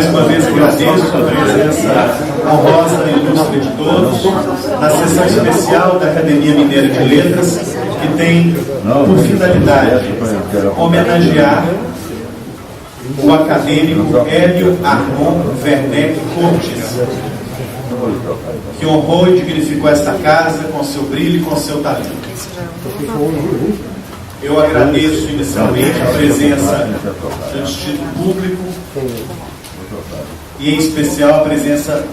Mais uma vez agradeço a presença honrosa e ilustre de todos na sessão especial da Academia Mineira de Letras, que tem por finalidade homenagear o acadêmico Hélio Armand Werneck Cortes, que honrou e dignificou esta casa com seu brilho e com seu talento. Eu agradeço inicialmente a presença do Instituto Público e, em especial, a presença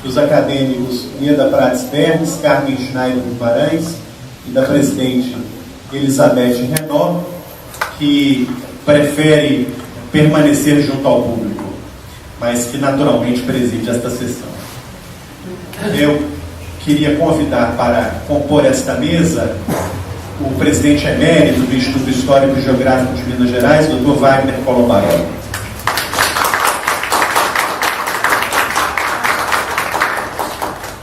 dos acadêmicos Ieda Prates Bernes, Carmen Schneider Guimarães e da presidente Elizabeth Renault, que prefere permanecer junto ao público, mas que naturalmente preside esta sessão. Eu queria convidar para compor esta mesa o presidente emérito do Instituto Histórico e Geográfico de Minas Gerais, Dr. Wagner Colombarelli.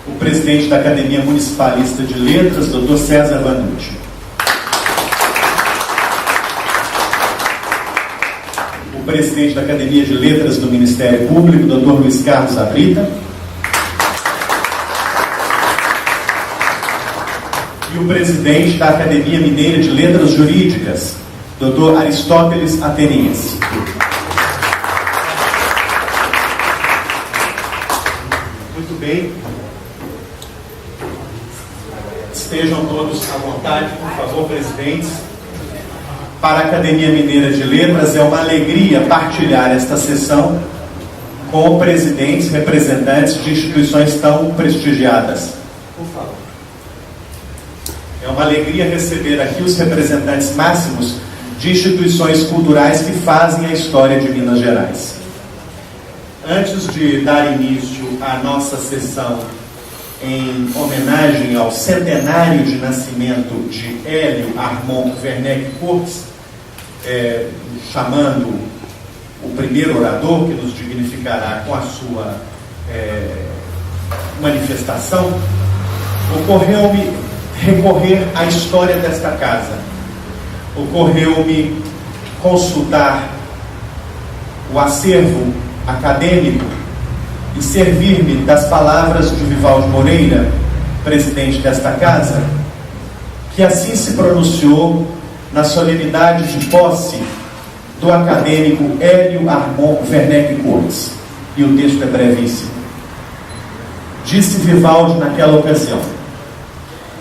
O presidente da Academia Municipalista de Letras, Dr. César Vanucci. O presidente da Academia de Letras do Ministério Público, Dr. Luiz Carlos Abrita. E o presidente da Academia Mineira de Letras Jurídicas, Dr. Aristóteles Ateniense. Muito bem. Estejam todos à vontade, por favor, presidentes. Para a Academia Mineira de Letras é uma alegria partilhar esta sessão com presidentes, representantes de instituições tão prestigiadas. Por favor. É uma alegria receber aqui os representantes máximos de instituições culturais que fazem a história de Minas Gerais. Antes de dar início à nossa sessão em homenagem ao centenário de nascimento de Hélio Armand Werneck Cortes, chamando o primeiro orador que nos dignificará com a sua manifestação, ocorreu-me recorrer à história desta casa. Ocorreu-me consultar o acervo acadêmico e servir-me das palavras de Vivaldo Moreira, presidente desta casa, que assim se pronunciou na solenidade de posse do acadêmico Hélio Armand Werneck Cortes. E o texto é brevíssimo. Disse Vivaldi naquela ocasião: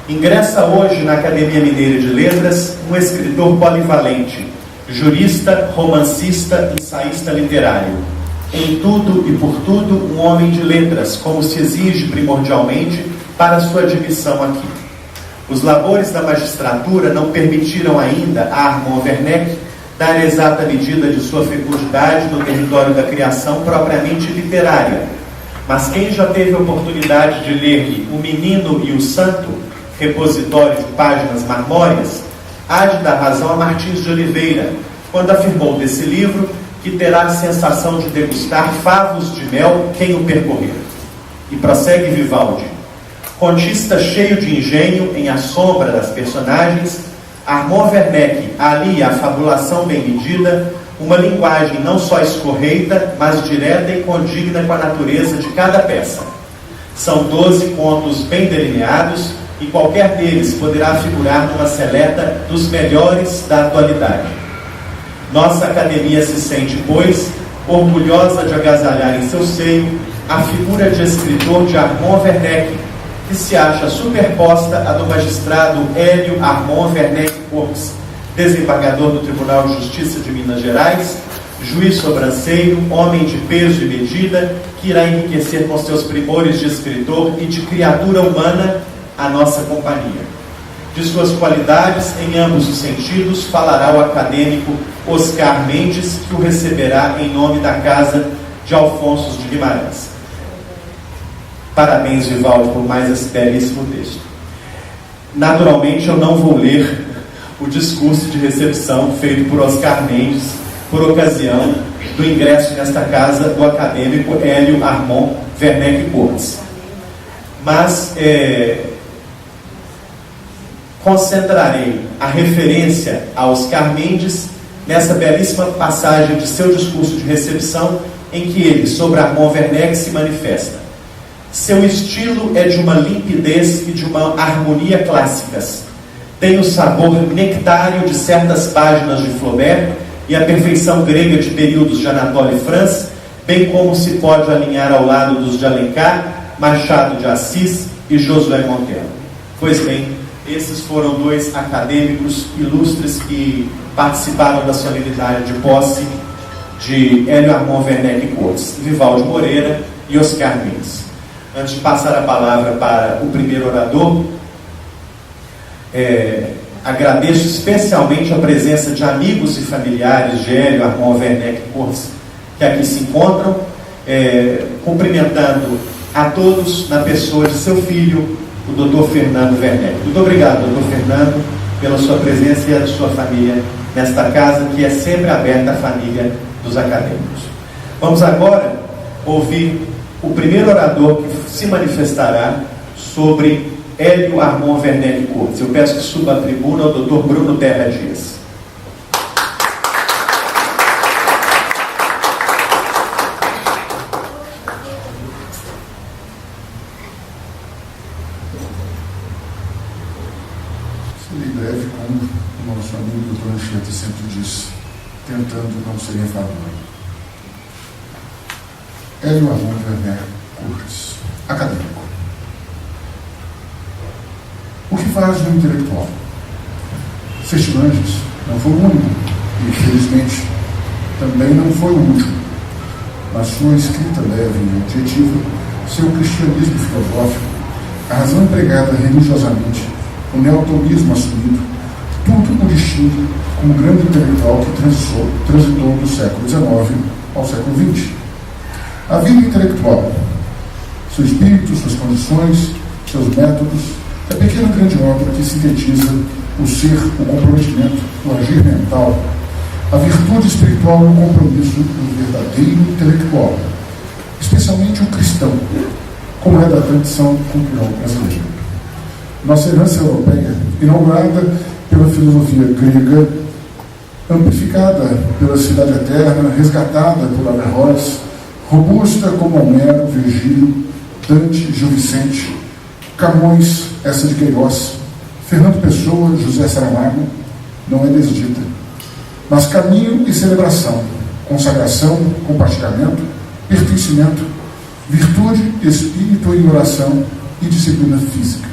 ingressa hoje na Academia Mineira de Letras um escritor polivalente, jurista, romancista, ensaísta literário. Em tudo e por tudo, um homem de letras, como se exige primordialmente para sua admissão aqui. Os labores da magistratura não permitiram ainda a Armand Werneck dar a exata medida de sua fecundidade no território da criação propriamente literária. Mas quem já teve a oportunidade de ler-lhe O Menino e o Santo, repositório de páginas marmóreas, há de dar razão a Martins de Oliveira, quando afirmou desse livro que terá a sensação de degustar favos de mel quem o percorrer. E prossegue Vivaldi: contista cheio de engenho em A Sombra das Personagens, Armand Werneck alia a fabulação bem medida, uma linguagem não só escorreita, mas direta e condigna com a natureza de cada peça. São 12 contos bem delineados, e qualquer deles poderá figurar numa seleta dos melhores da atualidade. Nossa academia se sente, pois, orgulhosa de agasalhar em seu seio a figura de escritor de Armand Werneck, que se acha superposta à do magistrado Hélio Armand Werneck Cortes, desembargador do Tribunal de Justiça de Minas Gerais, juiz sobranceiro, homem de peso e medida, que irá enriquecer com seus primores de escritor e de criatura humana a nossa companhia. De suas qualidades, em ambos os sentidos, falará o acadêmico Oscar Mendes, que o receberá em nome da Casa de Alfonso de Guimarães. Parabéns, Vivaldi, por mais esse belíssimo texto. Naturalmente, eu não vou ler o discurso de recepção feito por Oscar Mendes por ocasião do ingresso nesta casa do acadêmico Hélio Armand Werneck Cortes. Mas concentrarei a referência a Oscar Mendes nessa belíssima passagem de seu discurso de recepção, em que ele, sobre Armand Werneck, se manifesta. Seu estilo é de uma limpidez e de uma harmonia clássicas. Tem o sabor nectário de certas páginas de Flaubert e a perfeição grega de períodos de Anatole France, bem como se pode alinhar ao lado dos de Alencar, Machado de Assis e Josué Montero. Pois bem, esses foram dois acadêmicos ilustres que participaram da solenidade de posse de Hélio Armand Werneck Cortes, Vivaldi Moreira e Oscar Mendes. Antes de passar a palavra para o primeiro orador, agradeço especialmente a presença de amigos e familiares de Hélio Armand Werneck Cortes, que aqui se encontram, cumprimentando a todos na pessoa de seu filho, o Dr. Fernando Werneck. Muito obrigado, Dr. Fernando, pela sua presença e a sua família nesta casa, que é sempre aberta à família dos acadêmicos. Vamos agora ouvir o primeiro orador que se manifestará sobre Hélio Armand Werneck Cortes. Eu peço que suba à tribuna o Dr. Bruno Terra Dias. Serei breve, como o nosso amigo Dr. Anchieta sempre diz, tentando não ser enfadonho. Hélio Armand Werneck Cortes, acadêmico. O que faz um intelectual? Sextilanges não foi o único, e infelizmente também não foi o último. Na sua escrita leve e objetiva, seu cristianismo filosófico, a razão empregada religiosamente, o neotomismo assumido, tudo o distingue como grande intelectual que transitou do século XIX ao século XX. A vida intelectual, seu espírito, suas condições, seus métodos, é a pequena grande obra que sintetiza o ser, o comprometimento, o agir mental, a virtude espiritual e o compromisso do verdadeiro intelectual, especialmente o cristão, como é da tradição cultural brasileira. Nossa herança europeia, inaugurada pela filosofia grega, amplificada pela Cidade Eterna, resgatada por Averroes, robusta como Homero, Virgílio, Dante, Gil Vicente, Camões, Essa de Queiroz, Fernando Pessoa, José Saramago, não é desdita, mas caminho e celebração, consagração, compartilhamento, pertencimento, virtude, espírito em oração e disciplina física.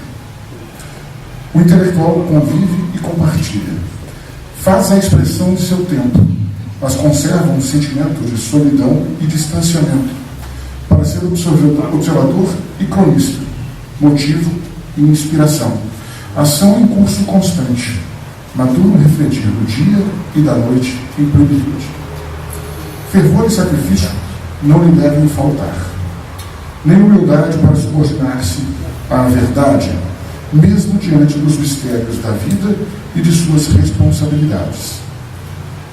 O intelectual convive e compartilha, faz a expressão de seu tempo, mas conserva um sentimento de solidão e distanciamento, para ser observador e cronista, motivo e inspiração, ação em curso constante, maduro refletir do dia e da noite em plenitude. Fervor e sacrifício não lhe devem faltar, nem humildade para subordinar-se à verdade, mesmo diante dos mistérios da vida e de suas responsabilidades.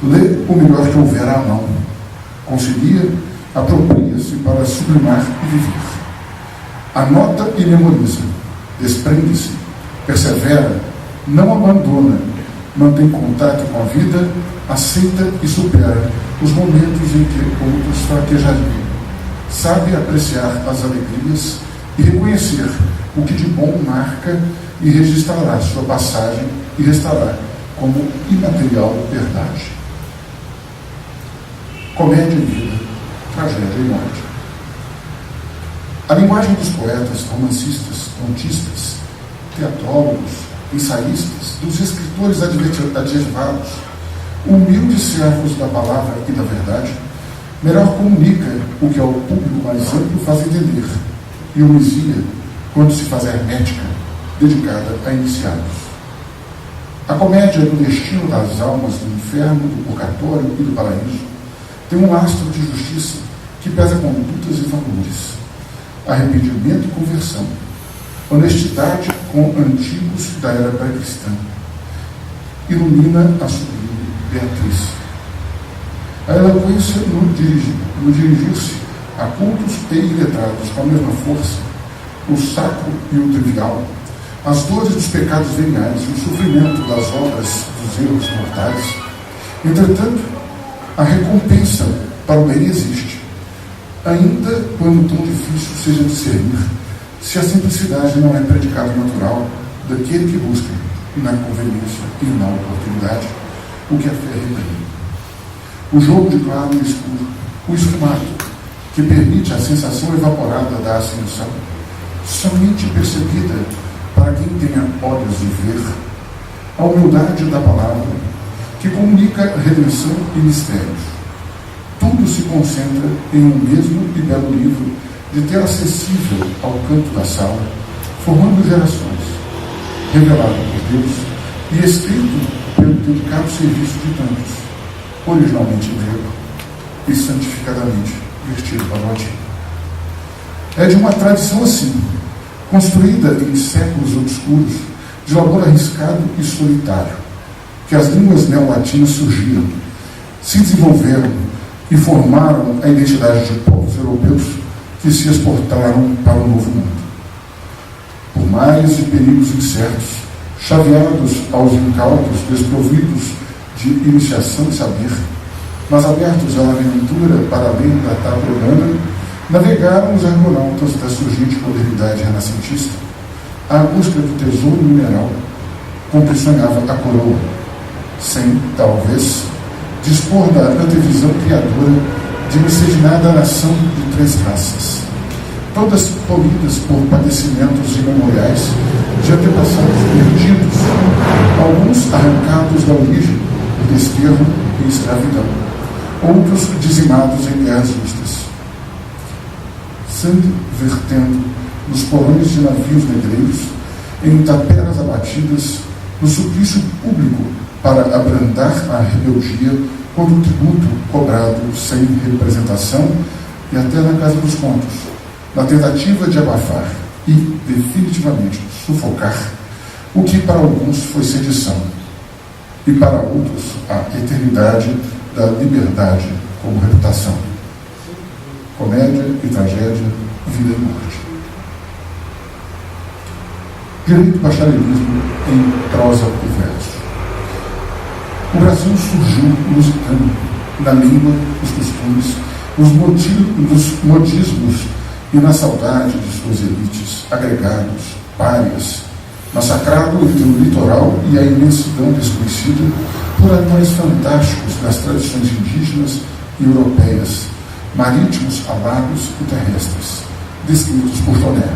Lê o melhor que houver à mão, concilia, apropria-se para sublimar e viver. Anota e memoriza, desprende-se, persevera, não abandona, mantém contato com a vida, aceita e supera os momentos em que outros fraquejariam, sabe apreciar as alegrias e reconhecer o que de bom marca e registrará sua passagem e restará como imaterial verdade. Comédia e vida, tragédia e morte. A linguagem dos poetas, romancistas, contistas, teatrólogos, ensaístas, dos escritores adjetivados, humildes servos da palavra e da verdade, melhor comunica o que ao público mais amplo faz entender, e homilia quando se faz hermética, dedicada a iniciados. A comédia do destino das almas do inferno, do purgatório e do paraíso tem um lastro de justiça que pesa condutas e valores, arrependimento e conversão, honestidade com antigos da era pré-cristã, ilumina a sublime Beatriz. A eloquência no dirigir-se a cultos e iletrados com a mesma força, o sacro e o trivial, as dores dos pecados veniais e o sofrimento das obras dos erros mortais. Entretanto, a recompensa para o bem existe, ainda quando tão difícil seja discernir se a simplicidade não é predicado natural daquele que busca, na conveniência e na oportunidade, o que a fé reprime. O jogo de claro e escuro, o esfumato, que permite a sensação evaporada da ascensão, somente percebida para quem tenha olhos de ver, a humildade da palavra, que comunica redenção e mistérios. Tudo se concentra em um mesmo e belo livro, de ter acessível ao canto da sala, formando gerações, revelado por Deus e escrito pelo delicado serviço de tantos, originalmente em grego e santificadamente vertido para o latim. É de uma tradição assim, construída em séculos obscuros, de labor arriscado e solitário, que as línguas neolatinas surgiram, se desenvolveram e formaram a identidade de povos europeus que se exportaram para o Novo Mundo. Por mares e perigos incertos, chaveados aos incautos, desprovidos de iniciação e saber, mas abertos à aventura para além da tábua humana, navegaram os argonautas da surgente modernidade renascentista à busca do tesouro mineral com que sonhava a coroa, sem, talvez, dispor da antevisão criadora de miscigenada nação de 3 raças, todas polidas por padecimentos imemoriais de antepassados perdidos, alguns arrancados da origem, por desterro e escravidão, outros dizimados em guerras justas, sangue vertendo nos porões de navios negreiros, em taperas abatidas, no suplício público para abrandar a rebeldia contra o tributo cobrado sem representação e até na Casa dos Contos, na tentativa de abafar e, definitivamente, sufocar o que para alguns foi sedição e para outros a eternidade da liberdade como reputação. Comédia e tragédia, vida e morte. Direito e bacharelismo em prosa e verso. O Brasil surgiu musicando na língua, nos costumes, nos modismos e na saudade de suas elites, agregados, párias, massacrado entre o litoral e a imensidão desconhecida por animais fantásticos das tradições indígenas e europeias, marítimos, alados e terrestres, descritos por Toné.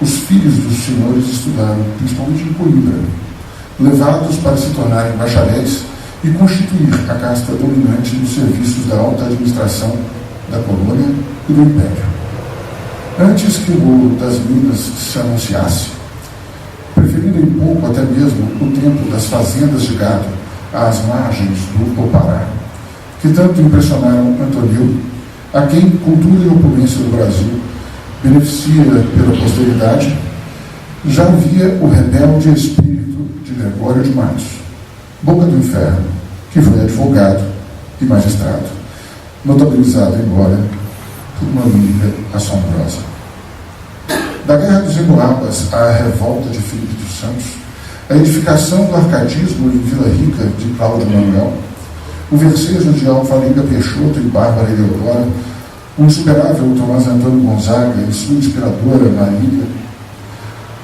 Os filhos dos senhores estudaram, principalmente em Coimbra, levados para se tornarem bacharéis e constituir a casta dominante nos serviços da alta administração da colônia e do império. Antes que o ouro das minas se anunciasse, preferindo em pouco até mesmo o tempo das fazendas de gado às margens do Opará, que tanto impressionaram Antônio, a quem cultura e opulência do Brasil beneficia pela posteridade, já havia o rebelde espírito de Gregório de Matos, Boca do Inferno, que foi advogado e magistrado, notabilizado embora por uma lírica assombrosa. Da Guerra dos Emboabas à revolta de Filipe dos Santos, a edificação do arcadismo em Vila Rica de Cláudio Manuel, o versejo de Alvarenga Peixoto e Bárbara Eleodora, o insuperável Tomás Antônio Gonzaga e sua inspiradora Marília,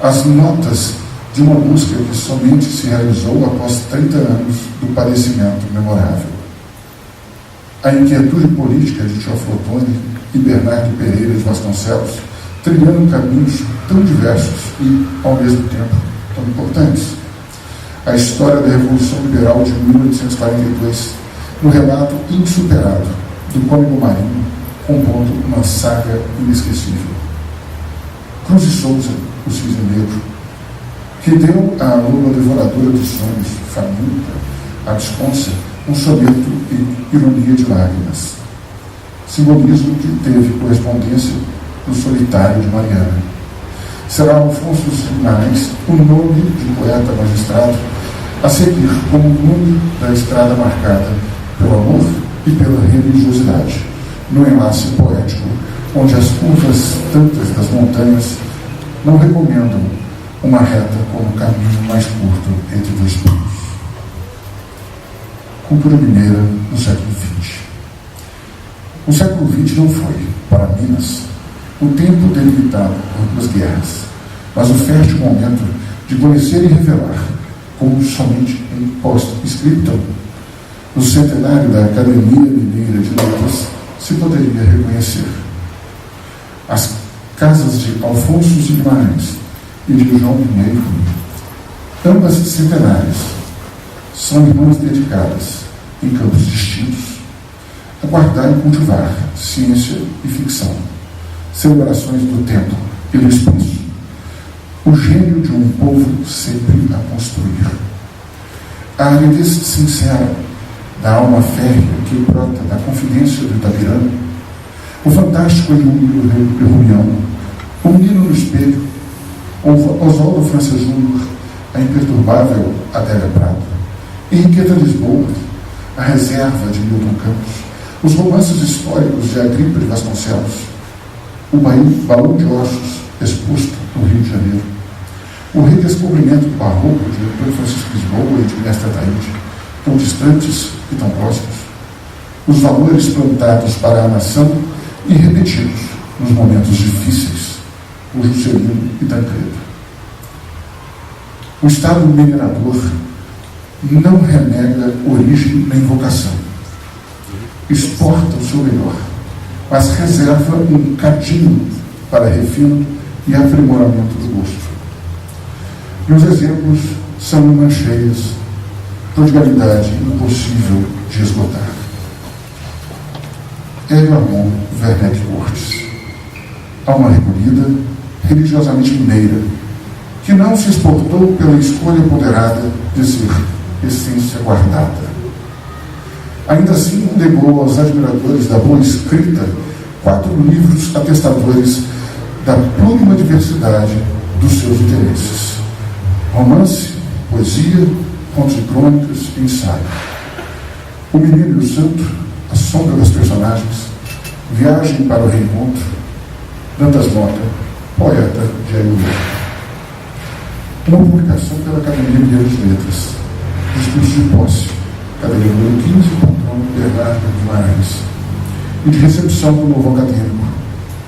as notas de uma busca que somente se realizou após 30 anos do padecimento memorável. A inquietude política de Teófilo Otoni e Bernardo Pereira de Vasconcelos, trilhando caminhos tão diversos e, ao mesmo tempo, tão importantes. A história da Revolução Liberal de 1842, no relato insuperado do Cônego Marinho, compondo uma saga inesquecível. Cruz de Souza, o Cisne Negro, que deu à lua devoradora dos sonhos, faminta, à desconça, um soneto e ironia de lágrimas. Simbolismo que teve correspondência no Solitário de Mariana. Será Alfonso Guimarães o nome de poeta magistrado a seguir como o nome da estrada marcada pelo amor e pela religiosidade, no enlace poético, onde as curvas tantas das montanhas não recomendam uma reta como o caminho mais curto entre dois punhos. Cultura mineira no século XX. O século XX não foi, para Minas, o tempo delimitado por duas guerras, mas o fértil momento de conhecer e revelar, como somente em post-scriptum, no centenário da Academia Mineira de Letras, se poderia reconhecer. As casas de Alfonso de Guimarães e de João Pinheiro, ambas centenárias, são irmãs dedicadas, em campos distintos, a guardar e cultivar ciência e ficção, celebrações do tempo e do espaço, o gênio de um povo sempre a construir. A aridez sincera da alma férrea que brota da confidência do Itabirano, o fantástico Emílio de Rumião, o menino no espelho, Oswaldo França Júnior, a imperturbável Adélia Prado, Henriqueta Lisboa, a reserva de Milton Campos, os romances históricos de Agripa de Vasconcelos, o baú de ossos exposto no Rio de Janeiro, o redescobrimento do barroco de Antônio Francisco Lisboa e de Mestre Ataíde, tão distantes e tão próximos, os valores plantados para a nação e repetidos nos momentos difíceis, o Juscelino e Tancredo. O Estado minerador não renega origem nem vocação, exporta o seu melhor, mas reserva um cadinho para refino e aprimoramento do gosto. E os exemplos são mancheias, prodigalidade impossível de esgotar. Hélio Armand Werneck Cortes, alma recolhida, religiosamente mineira, que não se exportou pela escolha ponderada de ser essência guardada. Ainda assim, legou aos admiradores da boa escrita 4 livros atestadores da plurima diversidade dos seus interesses: romance, poesia, contos e crônicas e ensaio. O Menino e o Santo, a sombra das personagens, viagem para o reencontro, Dantas Mota, poeta de Ailton. Uma publicação pela Academia Mineira de Letras, discurso de posse, cadeira número 15, patrão Bernardo Guimarães, e de recepção do novo acadêmico,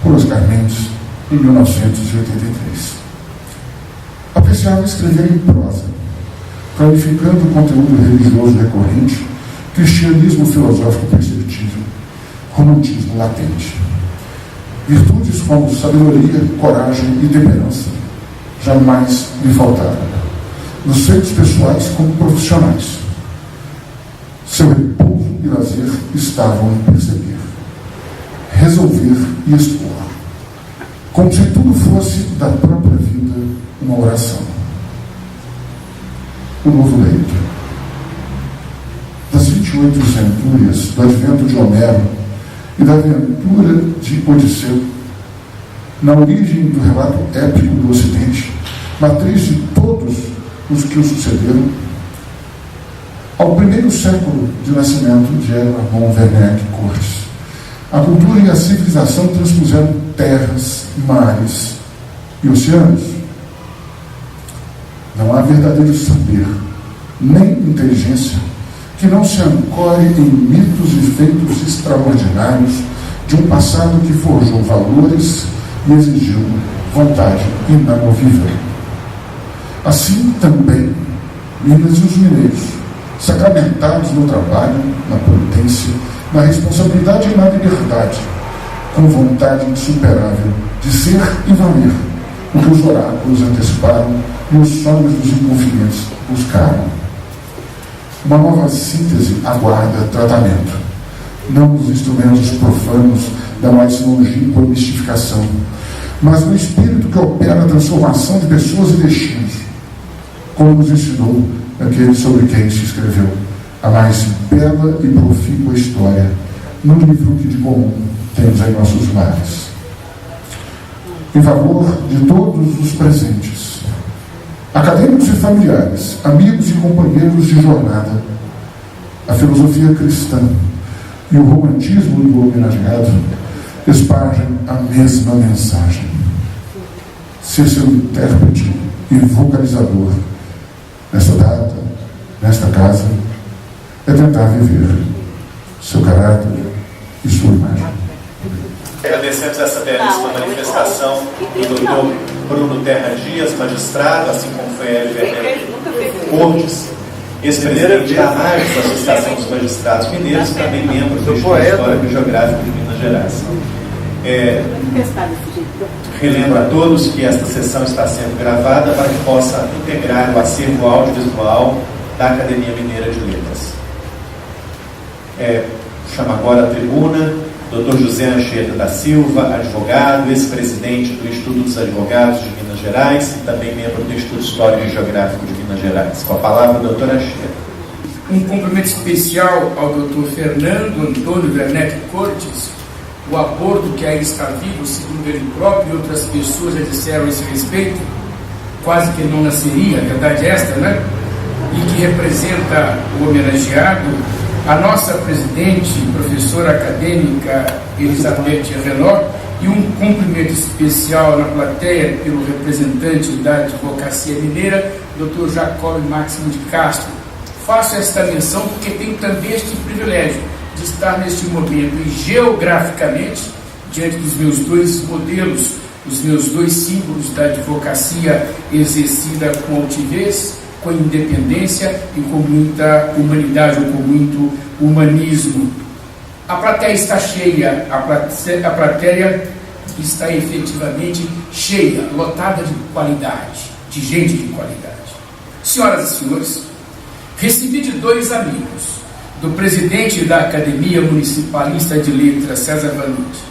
por Oscar Mendes, em 1983. Apreciava escrever em prosa, clarificando o conteúdo religioso recorrente, cristianismo filosófico perceptível, romantismo latente. Virtudes como sabedoria, coragem e temperança jamais lhe faltaram, nos feitos pessoais como profissionais. Seu repouso e lazer estavam em perceber, resolver e expor, como se tudo fosse da própria vida uma oração. O novo leito. Das 28 centúrias do advento de Homero e da aventura de Odisseu, na origem do relato épico do Ocidente, matriz de todos os que o sucederam, ao primeiro século de nascimento de Armand Werneck Cortes, a cultura e a civilização transpuseram terras, mares e oceanos. Não há verdadeiro saber, nem inteligência, que não se ancore em mitos e feitos extraordinários de um passado que forjou valores e exigiu vontade inamovível. Assim também, Minas e os mineiros, sacramentados no trabalho, na potência, na responsabilidade e na liberdade, com vontade insuperável de ser e valer o que os oráculos anteciparam e os sonhos dos inconfidentes buscaram. Uma nova síntese aguarda tratamento, não nos instrumentos profanos da mais longínqua mistificação, mas no espírito que opera a transformação de pessoas e destinos, como nos ensinou aquele sobre quem se escreveu a mais bela e profícua história no livro que de comum temos em nossos lares. Em favor de todos os presentes, acadêmicos e familiares, amigos e companheiros de jornada, a filosofia cristã e o romantismo do homenageado espargem a mesma mensagem: ser seu intérprete e vocalizador nesta data, nesta casa, é tentar viver seu caráter e sua imagem. Agradecemos essa belíssima manifestação do doutor Bruno Terra Dias, magistrado, assim como foi a Werneck Cortes, ex-presidente da AMAG, da Associação dos Magistrados Mineiros, e também membro do Instituto Histórico e Geográfico de Minas Gerais. Relembro a todos que esta sessão está sendo gravada para que possa integrar o acervo audiovisual da Academia Mineira de Letras. Chamo agora a tribuna Dr. José Anchieta da Silva, advogado, ex-presidente do Instituto dos Advogados de Minas Gerais e também membro do Instituto Histórico e Geográfico de Minas Gerais. Com a palavra, doutor Anchieta. Um cumprimento especial ao Dr. Fernando Antônio Werneck Cortes, o aborto que ainda está vivo, segundo ele próprio e outras pessoas já disseram a esse respeito, quase que não nasceria, a verdade é esta, né? E que representa o homenageado, a nossa presidente, professora acadêmica Elizabeth Renó, e um cumprimento especial na plateia pelo representante da Advocacia Mineira, Dr. Jacob Máximo de Castro. Faço esta menção porque tenho também este privilégio de estar neste momento e geograficamente diante dos meus dois modelos, os meus dois símbolos da advocacia exercida com altivez, com independência e com muita humanidade, ou com muito humanismo. A plateia está cheia, a plateia está efetivamente cheia, lotada de qualidade, de gente de qualidade. Senhoras e senhores, recebi de dois amigos, do presidente da Academia Municipalista de Letras, César Vanucci,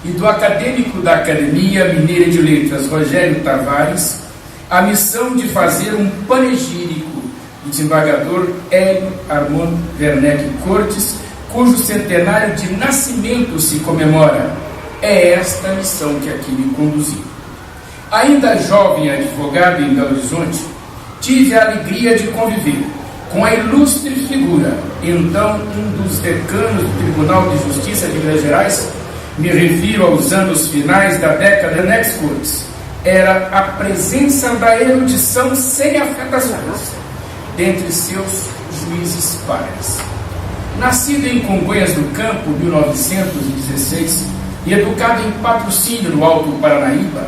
e do acadêmico da Academia Mineira de Letras, Rogério Tavares, a missão de fazer um panegírico do desembargador Hélio Armando Werneck Cortes, cujo centenário de nascimento se comemora. É esta a missão que aqui me conduziu. Ainda jovem advogado em Belo Horizonte, tive a alegria de conviver com a ilustre figura, então um dos decanos do Tribunal de Justiça de Minas Gerais, me refiro aos anos finais da década de Werneck Cortes. Era a presença da erudição sem afetações dentre seus juízes pares. Nascido em Congonhas do Campo, 1916, e educado em Patrocínio, no Alto Paranaíba,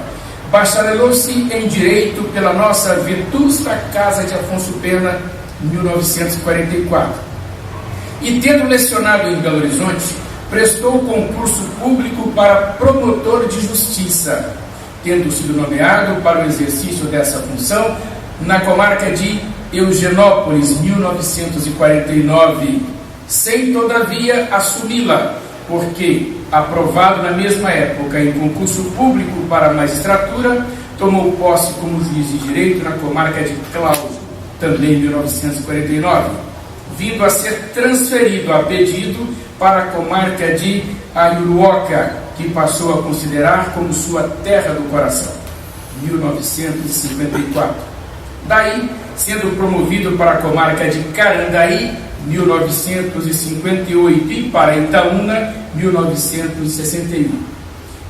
bacharelou-se em Direito pela nossa vetusta Casa de Afonso Pena, 1944. E, tendo lecionado em Belo Horizonte, prestou concurso público para promotor de justiça, tendo sido nomeado para o exercício dessa função na comarca de Eugenópolis, 1949, sem, todavia, assumi-la, porque, aprovado na mesma época em concurso público para a magistratura, tomou posse como juiz de direito na comarca de Cláudio, também em 1949, vindo a ser transferido a pedido para a comarca de Ayuruoca, que passou a considerar como sua terra do coração, 1954. Daí, sendo promovido para a comarca de Carandaí, 1958, e para Itaúna, 1961.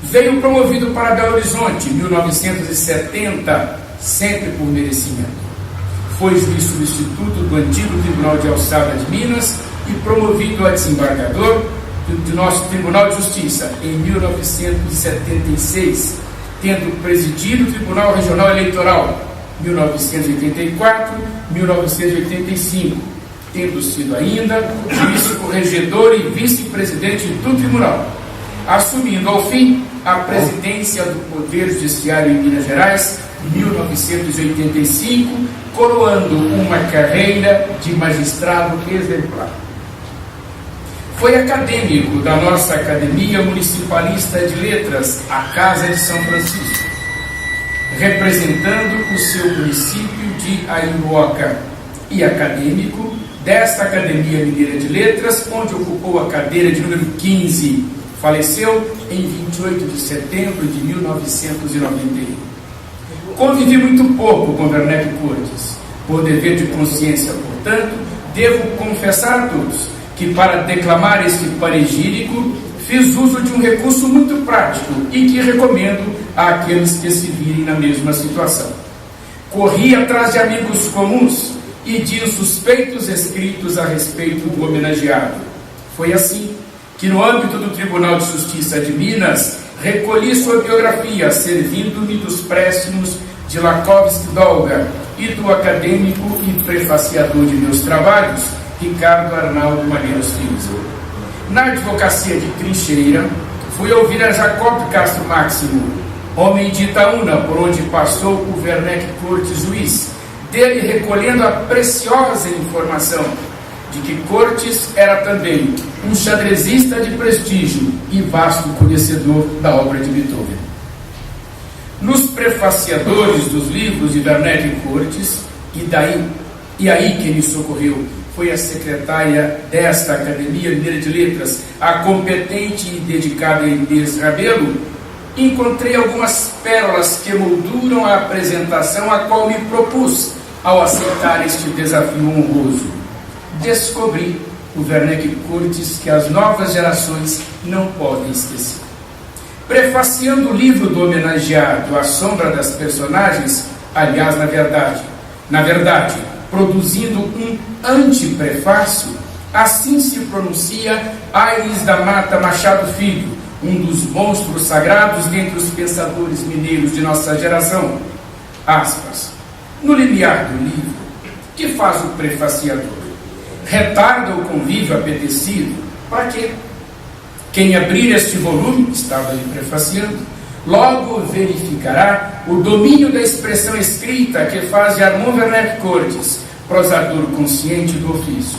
Veio promovido para Belo Horizonte, 1970, sempre por merecimento. Foi juiz substituto do antigo Tribunal de Alçada de Minas e promovido a desembargador do nosso Tribunal de Justiça em 1976, tendo presidido o Tribunal Regional Eleitoral 1984-1985, tendo sido ainda vice-corregedor e vice-presidente do Tribunal, assumindo ao fim a presidência do Poder Judiciário em Minas Gerais em 1985, coroando uma carreira de magistrado exemplar. Foi acadêmico da nossa Academia Municipalista de Letras, a Casa de São Francisco, representando o seu município de Ayuruoca, e acadêmico desta Academia Mineira de Letras, onde ocupou a cadeira de número 15. Faleceu em 28 de setembro de 1991. Convivi muito pouco com Werneck Cortes. Por dever de consciência, portanto, devo confessar a todos que, para declamar este panegírico, fiz uso de um recurso muito prático e que recomendo àqueles que se virem na mesma situação. Corri atrás de amigos comuns e de insuspeitos escritos a respeito do homenageado. Foi assim que no âmbito do Tribunal de Justiça de Minas, recolhi sua biografia, servindo-me dos préstimos de Lakovski-Dolga e do acadêmico e prefaciador de meus trabalhos, Ricardo Arnaldo Maneiros Filho. Na advocacia de trincheira, fui ouvir a Jacob Castro Máximo, homem de Itaúna, por onde passou o Werneck Cortes juiz, dele recolhendo a preciosa informação de que Cortes era também um xadrezista de prestígio e vasto conhecedor da obra de Beethoven. Nos prefaciadores dos livros de Werneck Cortes, e aí quem me socorreu foi a secretária desta Academia Mineira de Letras, a competente e dedicada Inês Rabelo, encontrei algumas pérolas que molduram a apresentação a qual me propus ao aceitar este desafio honroso. Descobri o Werneck Cortes que as novas gerações não podem esquecer. Prefaciando o livro do homenageado A Sombra das Personagens, aliás, na verdade, produzindo um anteprefácio, assim se pronuncia Aires da Mata Machado Filho, um dos monstros sagrados dentre os pensadores mineiros de nossa geração. Aspas. No limiar do livro, que faz o prefaciador? Retarda o convívio apetecido? Para quê? Quem abrir este volume, estava ali prefaciando, logo verificará o domínio da expressão escrita que faz de Armand Werneck Cortes, prosador consciente do ofício.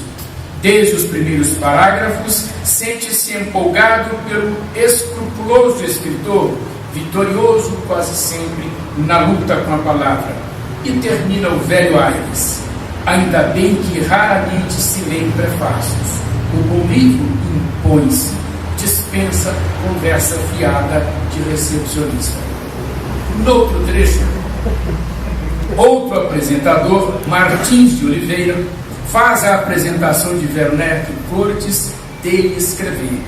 Desde os primeiros parágrafos, sente-se empolgado pelo escrupuloso escritor, vitorioso quase sempre na luta com a palavra. E termina o velho Aires. Ainda bem que raramente se lê em prefácios. O bom livro impõe-se, dispensa conversa fiada de recepcionista. Noutro trecho, outro apresentador, Martins de Oliveira, faz a apresentação de Werneck Cortes, dele escrevendo: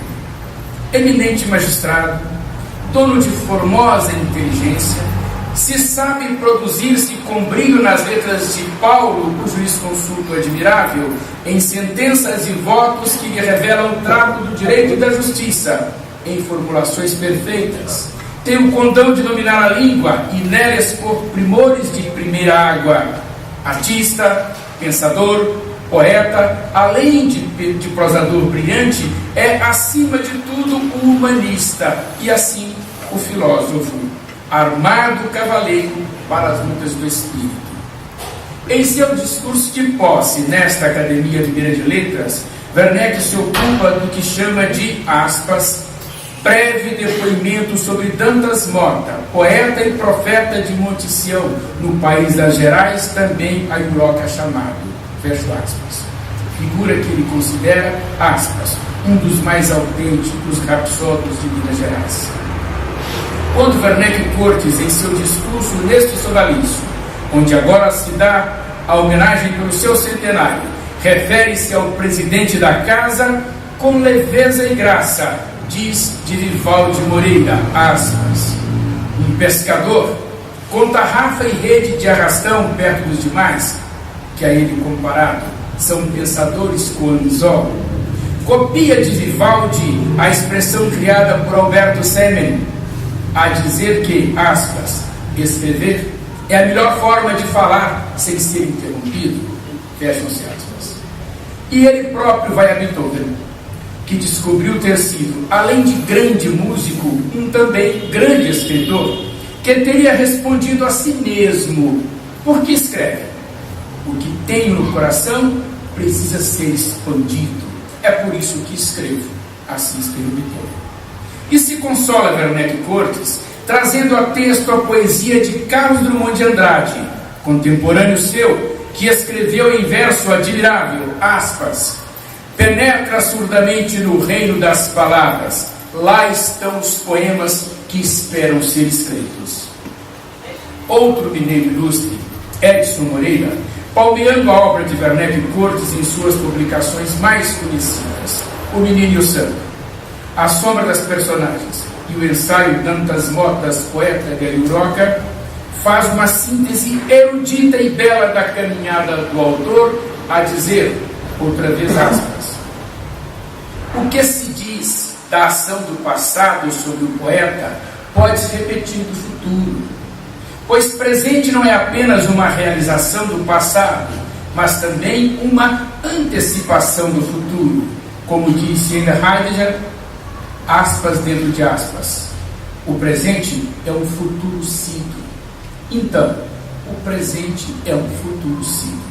eminente magistrado, dono de formosa inteligência, se sabe produzir-se com brilho nas letras de Paulo, o juiz-consulto admirável, em sentenças e votos que lhe revelam o trato do direito e da justiça, em formulações perfeitas. Tem o condão de dominar a língua e nela expor primores de primeira água. Artista, pensador, poeta, além de prosador brilhante, é, acima de tudo, o humanista e, assim, o filósofo, armado cavaleiro para as lutas do espírito. Em seu discurso de posse nesta Academia Mineira de Letras, Werneck se ocupa do que chama de, aspas, breve depoimento sobre Dantas Mota, poeta e profeta de Monte Sião, no país das Gerais, também a Iuroca chamado, fecho aspas. Figura que ele considera, aspas, um dos mais autênticos rapsódios de Minas Gerais. Quando Werneck Cortes, em seu discurso neste sodalício, onde agora se dá a homenagem pelo seu centenário, refere-se ao presidente da casa com leveza e graça, diz de Vivaldi Moreira, aspas, um pescador com tarrafa e rede de arrastão perto dos demais, que a ele comparado são pensadores com anzol, copia de Vivaldi a expressão criada por Alberto Semen, a dizer que, aspas, escrever é a melhor forma de falar sem ser interrompido, fecham-se aspas. E ele próprio vai a Beethoven, que descobriu ter sido, além de grande músico, um também grande escritor, que teria respondido a si mesmo: por que escreve? O que tenho no coração precisa ser expandido. É por isso que escrevo. Assim escreveu Beethoven. E se consola Werneck Cortes, trazendo a texto a poesia de Carlos Drummond de Andrade, contemporâneo seu, que escreveu em verso admirável, aspas, penetra surdamente no reino das palavras, lá estão os poemas que esperam ser escritos. Outro mineiro ilustre, Edson Moreira, palmeando a obra de Werneck Cortes em suas publicações mais conhecidas, O Menino e o Santo, A Sombra das Personagens e o ensaio Dantas Motas, poeta de Iuroca, faz uma síntese erudita e bela da caminhada do autor, a dizer, outra vez aspas, O que se diz da ação do passado sobre o poeta pode se repetir do futuro, pois presente não é apenas uma realização do passado, mas também uma antecipação do futuro, como disse ainda Heidegger, aspas dentro de aspas. O presente é um futuro sido. Então, o presente é um futuro sido.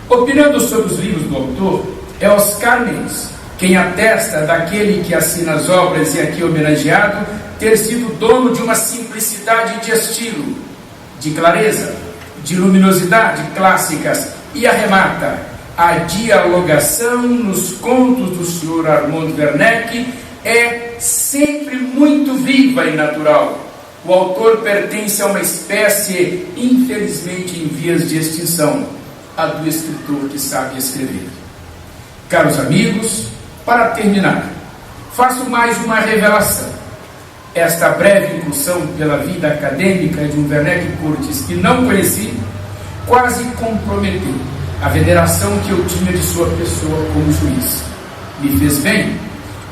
Opinando sobre os livros do autor, é Oscar Mendes quem atesta daquele que assina as obras e aqui homenageado ter sido dono de uma simplicidade de estilo, de clareza, de luminosidade clássicas, e arremata: a dialogação nos contos do Sr. Armand Werneck é sempre muito viva e natural. O autor pertence a uma espécie, infelizmente, em vias de extinção, a do escritor que sabe escrever. Caros amigos, para terminar, faço mais uma revelação. Esta breve incursão pela vida acadêmica de um Werneck Curtis que não conheci, quase comprometeu a veneração que eu tinha de sua pessoa como juiz. Me fez bem?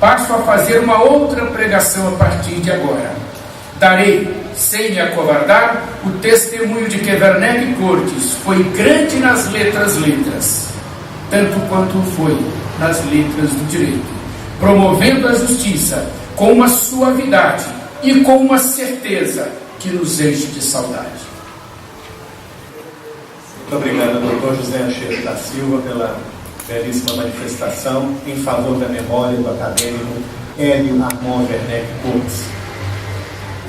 Passo a fazer uma outra pregação a partir de agora. Darei, sem me acovardar, o testemunho de que Werneck Curtis foi grande nas letras, tanto quanto foi nas letras do direito, promovendo a justiça com uma suavidade e com uma certeza que nos enche de saudade. Muito obrigado, Dr. José Anchieta da Silva, pela belíssima manifestação em favor da memória do acadêmico Hélio Armand Werneck Curtis.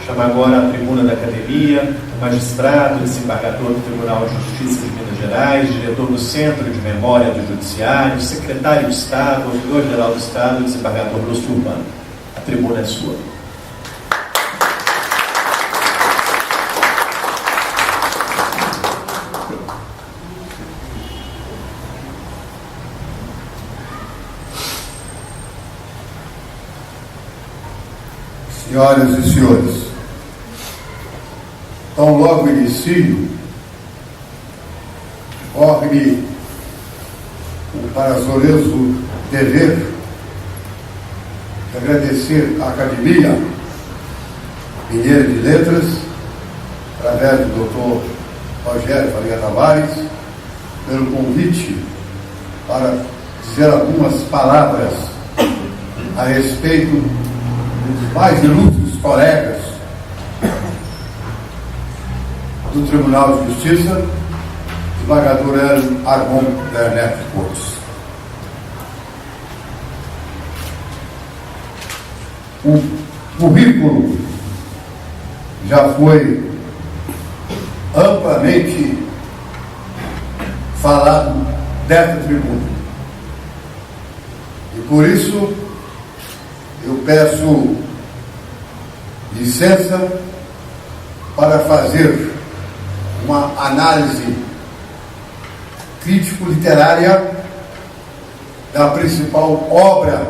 Chamo agora à tribuna da Academia o magistrado, desembargador do Tribunal de Justiça de Minas Gerais, diretor do Centro de Memória do Judiciário, secretário de Estado, ouvidor-geral do Estado, desembargador Lúcio Urbano. A tribuna é sua. Senhoras e senhores, tão logo inicio, corre-me o prazeroso dever de agradecer à Academia Mineira de Letras, através do Dr. Rogério Faria Tavares, pelo convite para dizer algumas palavras a respeito dos mais ilustres colegas do Tribunal de Justiça, desembargador Hélio Armand Werneck Curtis. O currículo já foi amplamente falado desta tribuna. E por isso eu peço licença para fazer uma análise crítico-literária da principal obra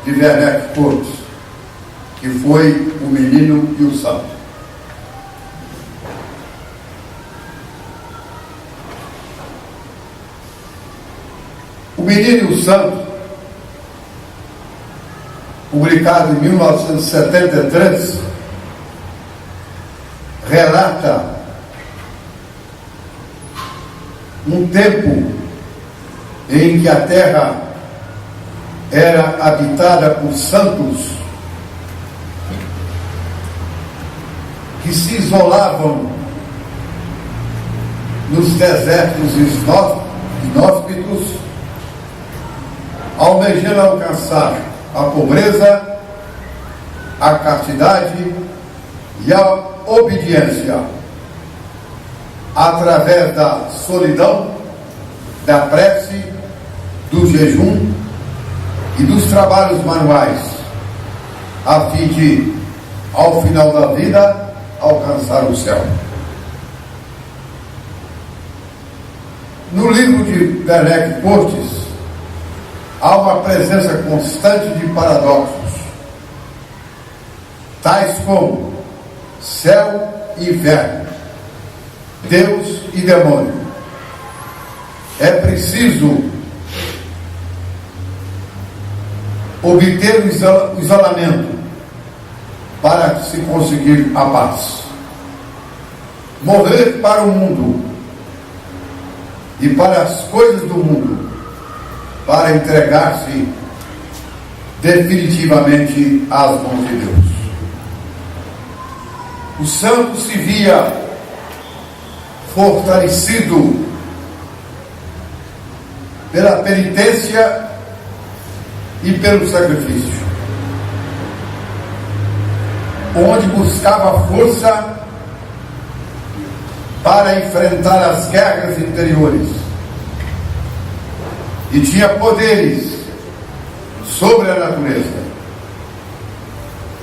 de Werneck Curtis, que foi O Menino e o Santo. O Menino e o Santo, publicado em 1973, relata um tempo em que a terra era habitada por santos que se isolavam nos desertos inóspitos, almejando alcançar a pobreza, a castidade e a obediência através da solidão, da prece, do jejum e dos trabalhos manuais, a fim de, ao final da vida, alcançar o céu. No livro de Werneck Curtis há uma presença constante de paradoxos, tais como céu e inferno, Deus e demônio. É preciso obter o isolamento para se conseguir a paz. Morrer para o mundo e para as coisas do mundo, para entregar-se definitivamente às mãos de Deus. O santo se via fortalecido pela penitência e pelo sacrifício, onde buscava força para enfrentar as guerras interiores e tinha poderes sobre a natureza.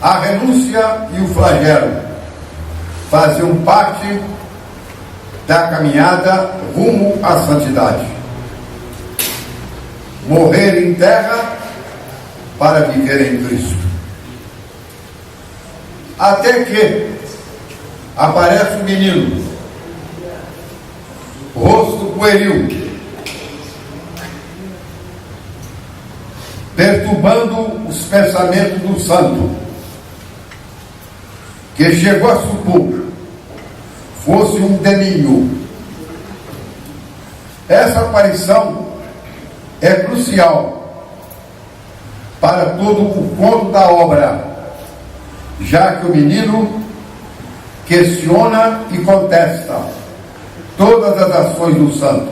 A renúncia e o flagelo faziam parte da caminhada rumo à santidade. Morrer em terra para viver em Cristo. Até que aparece o menino, rosto pueril, perturbando os pensamentos do santo, que chegou a supor fosse um demônio. Essa aparição é crucial para todo o conto da obra, já que o menino questiona e contesta todas as ações do santo,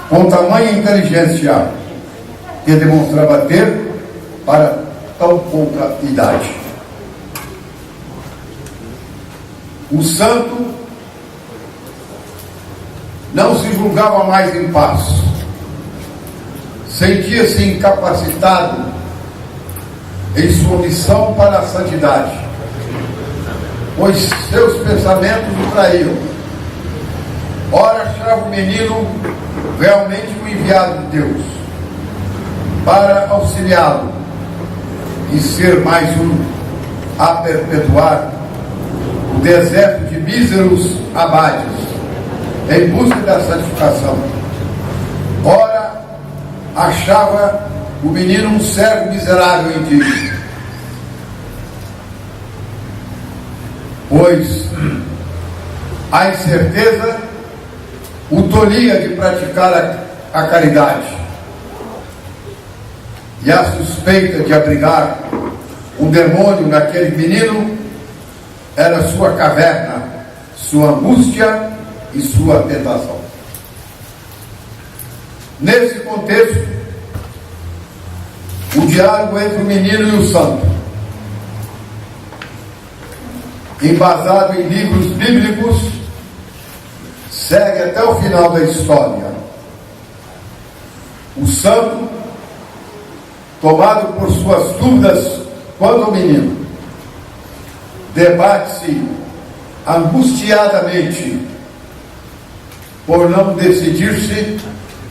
com tamanha inteligência que demonstrava ter para tão pouca idade. O santo não se julgava mais em paz, sentia-se incapacitado em sua missão para a santidade, pois seus pensamentos o traíam. Ora, achava o menino realmente um enviado de Deus para auxiliá-lo e ser mais um a perpetuar o deserto de míseros abades em busca da santificação. Ora, achava o menino um servo miserável e indigno, pois a incerteza o tolhia de praticar a caridade, e a suspeita de abrigar um demônio naquele menino era sua caverna, sua angústia e sua tentação. Nesse contexto, o diálogo entre o menino e o santo, embasado em livros bíblicos, segue até o final da história. O santo, tomado por suas dúvidas quanto ao menino, debate-se angustiadamente por não decidir-se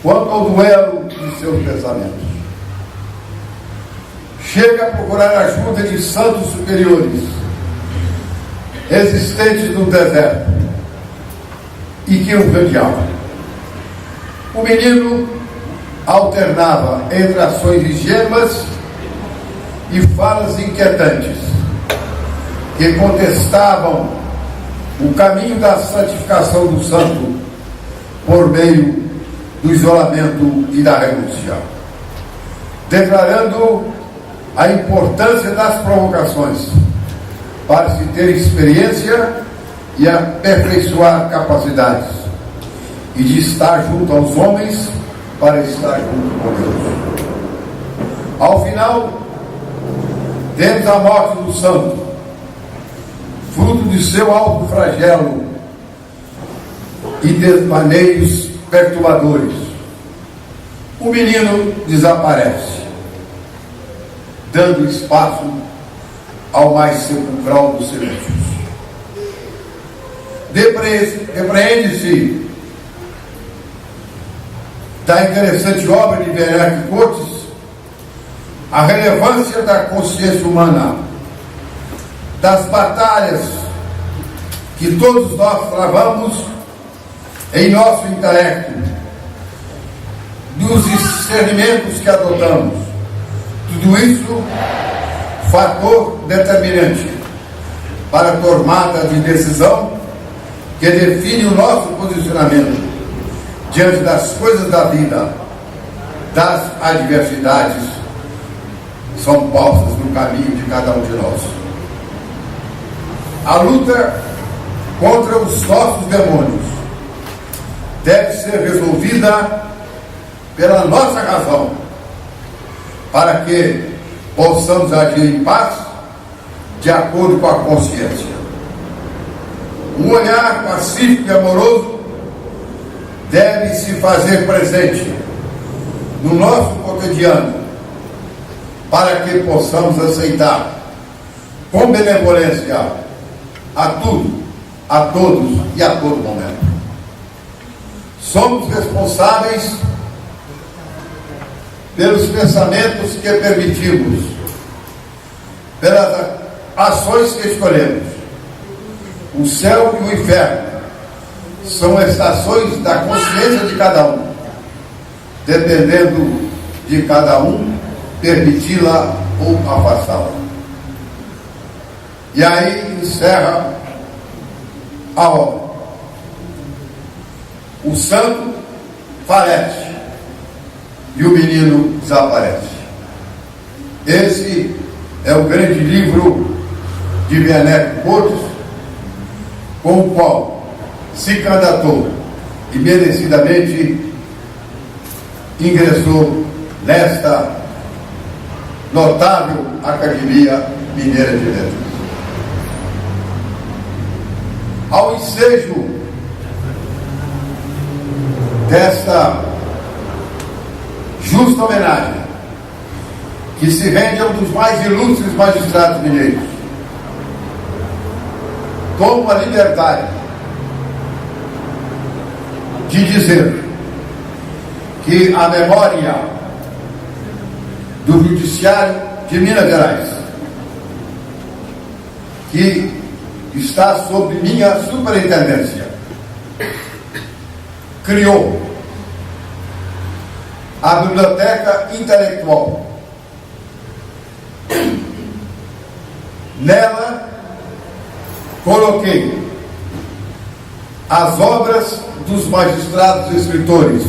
quanto ao duelo de seus pensamentos. Chega a procurar a ajuda de santos superiores existentes no deserto e que o rodeavam. O menino alternava entre ações ingênuas e falas inquietantes que contestavam o caminho da santificação do santo por meio do isolamento e da renúncia, declarando a importância das provocações para se ter experiência e aperfeiçoar capacidades, e de estar junto aos homens para estar junto com Deus. Ao final, temos a morte do santo, fruto de seu alto flagelo e desmaneios perturbadores. O menino desaparece, dando espaço ao mais sepulcral dos silêncios. Depreende-se da interessante obra de Bernard Cortes a relevância da consciência humana, das batalhas que todos nós travamos em nosso intelecto, dos discernimentos que adotamos, Tudo isso, fator determinante para a tomada de decisão que define o nosso posicionamento diante das coisas da vida, das adversidades, são postas no caminho de cada um de nós. A luta contra os nossos demônios deve ser resolvida pela nossa razão, para que possamos agir em paz, de acordo com a consciência. Um olhar pacífico e amoroso deve se fazer presente no nosso cotidiano, para que possamos aceitar com benevolência a tudo, a todos e a todo momento. Somos responsáveis pelos pensamentos que permitimos, pelas ações que escolhemos. O céu e o inferno são estações da consciência de cada um, dependendo de cada um permiti-la ou afastá-la. E aí encerra a obra. O santo falece e o menino desaparece. Esse é o grande livro de Werneck Cortes, com o qual se candidatou e merecidamente ingressou nesta notável Academia Mineira de Letras. Ao ensejo desta justa homenagem que se rende a um dos mais ilustres magistrados mineiros, tomo a liberdade de dizer que a memória do Judiciário de Minas Gerais, que está sob minha superintendência, criou a Biblioteca Intelectual. Nela coloquei as obras dos magistrados e escritores,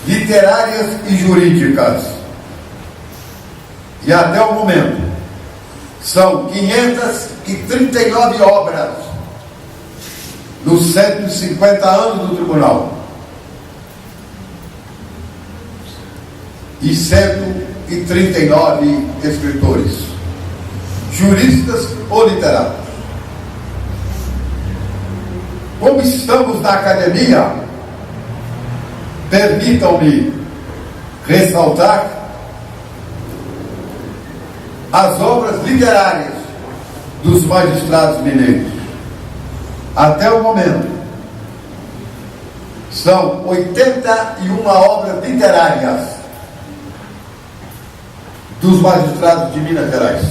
literárias e jurídicas, e até o momento são 539 obras nos 150 anos do Tribunal e 139 escritores, juristas ou literatos. Como estamos na academia, permitam-me ressaltar as obras literárias dos magistrados mineiros. Até o momento, são 81 obras literárias dos magistrados de Minas Gerais.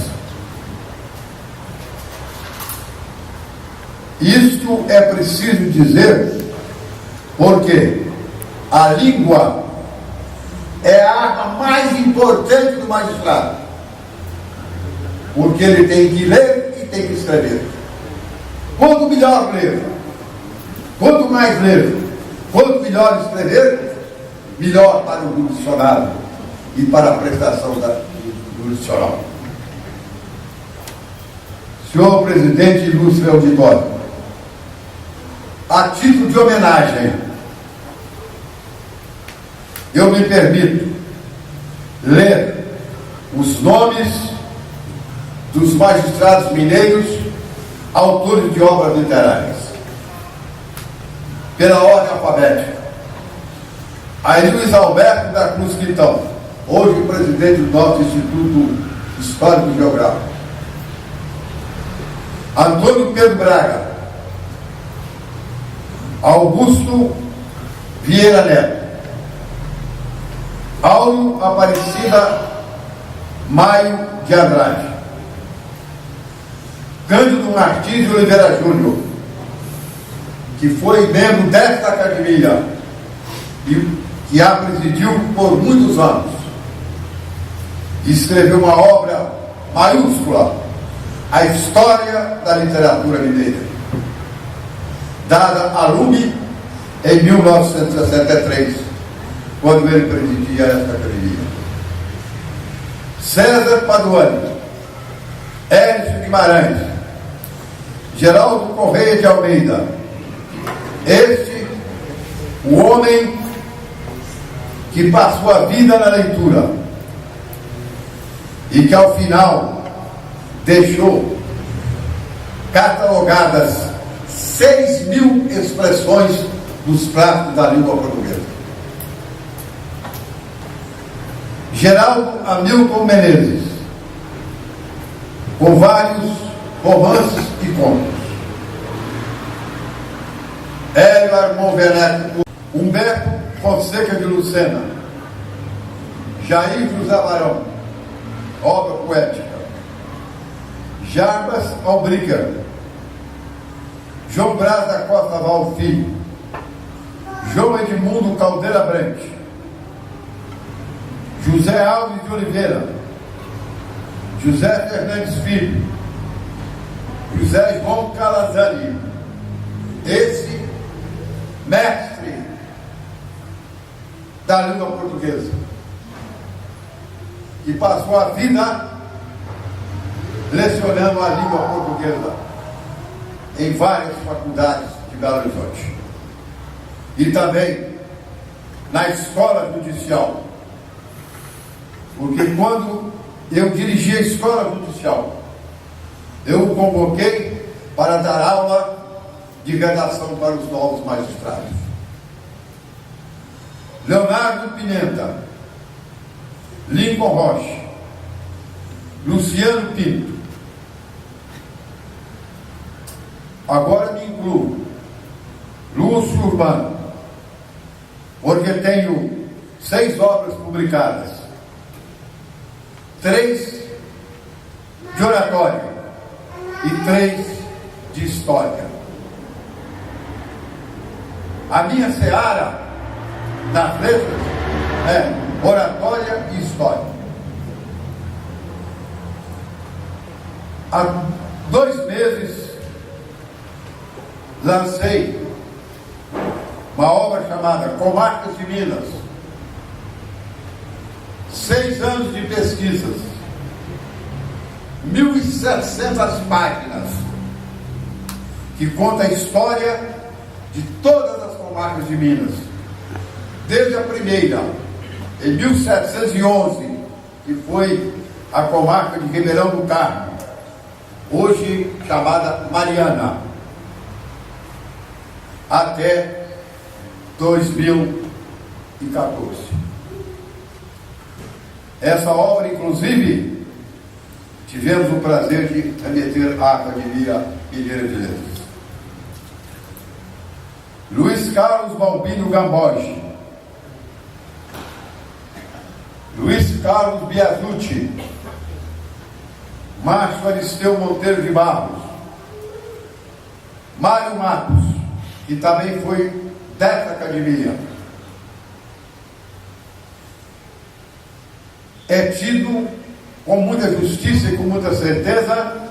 Isto é preciso dizer porque a língua é a arma mais importante do magistrado, porque ele tem que ler e tem que escrever. Quanto melhor ler, quanto mais ler, quanto melhor escrever, melhor para o jurisdicionário e para a prestação do jurisdicional. Senhor presidente, ilustre auditório, a título de homenagem, eu me permito ler os nomes dos magistrados mineiros autores de obras literárias, pela ordem alfabética. Aí Luiz Alberto da Cruz Quitão, hoje presidente do nosso Instituto Histórico e Geográfico. Antônio Pedro Braga, Augusto Vieira Neto, Áureo Aparecida Maio de Andrade, Cândido Martins de Oliveira Júnior, que foi membro desta academia e que a presidiu por muitos anos. escreveu uma obra maiúscula, a História da Literatura Mineira, dada a Lume em 1963, quando ele presidia esta academia. César Paduani, Hércio Guimarães, Geraldo Correia de Almeida, este, o homem que passou a vida na leitura e que ao final deixou catalogadas 6.000 expressões dos clássicos da língua portuguesa. Geraldo Hamilton Menezes, com vários romances e contos. Hélio Armon Veneto, Humberto Fonseca de Lucena, Jair José Barão, obra poética. Jarbas Albriga, João Braz da Costa Val Filho, João Edmundo Caldeira Brante, José Alves de Oliveira, José Fernandes Filho, José João Calazani, esse mestre da língua portuguesa, que passou a vida lecionando a língua portuguesa em várias faculdades de Belo Horizonte e também na escola judicial, porque quando eu dirigi a escola judicial, eu o convoquei para dar aula de redação para os novos magistrados. Leonardo Pimenta, Lincoln Rocha, Luciano Pinto. Agora me incluo Lúcio Urbano, porque tenho 6 obras publicadas, 3 de oratória e 3 de história. A minha seara nas letras é oratória e história. Há 2 meses lancei uma obra chamada Comarcas de Minas. 6 anos de pesquisas, 1.700 páginas, que conta a história de todas as comarcas de Minas, desde a primeira, em 1711, que foi a comarca de Ribeirão do Carmo, hoje chamada Mariana, até 2014. Essa obra, inclusive, tivemos o prazer de remeter à Academia Mineira de Letras. Luiz Carlos Balbino Gamboge, Luiz Carlos Biasucci, Márcio Aristeu Monteiro de Barros, Mário Matos, que também foi dessa academia. É tido com muita justiça e com muita certeza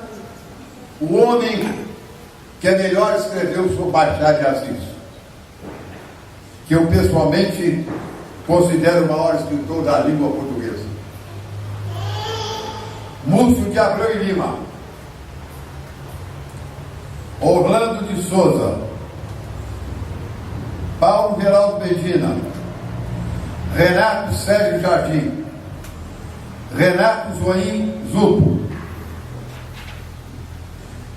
o homem que melhor escreveu sobre Machado de Assis, que eu pessoalmente considero o maior escritor da língua portuguesa. Múcio de Abreu e Lima, Orlando de Souza, Paulo Geraldo Medina, Renato Sérgio Jardim, Renato Zoim Zupo,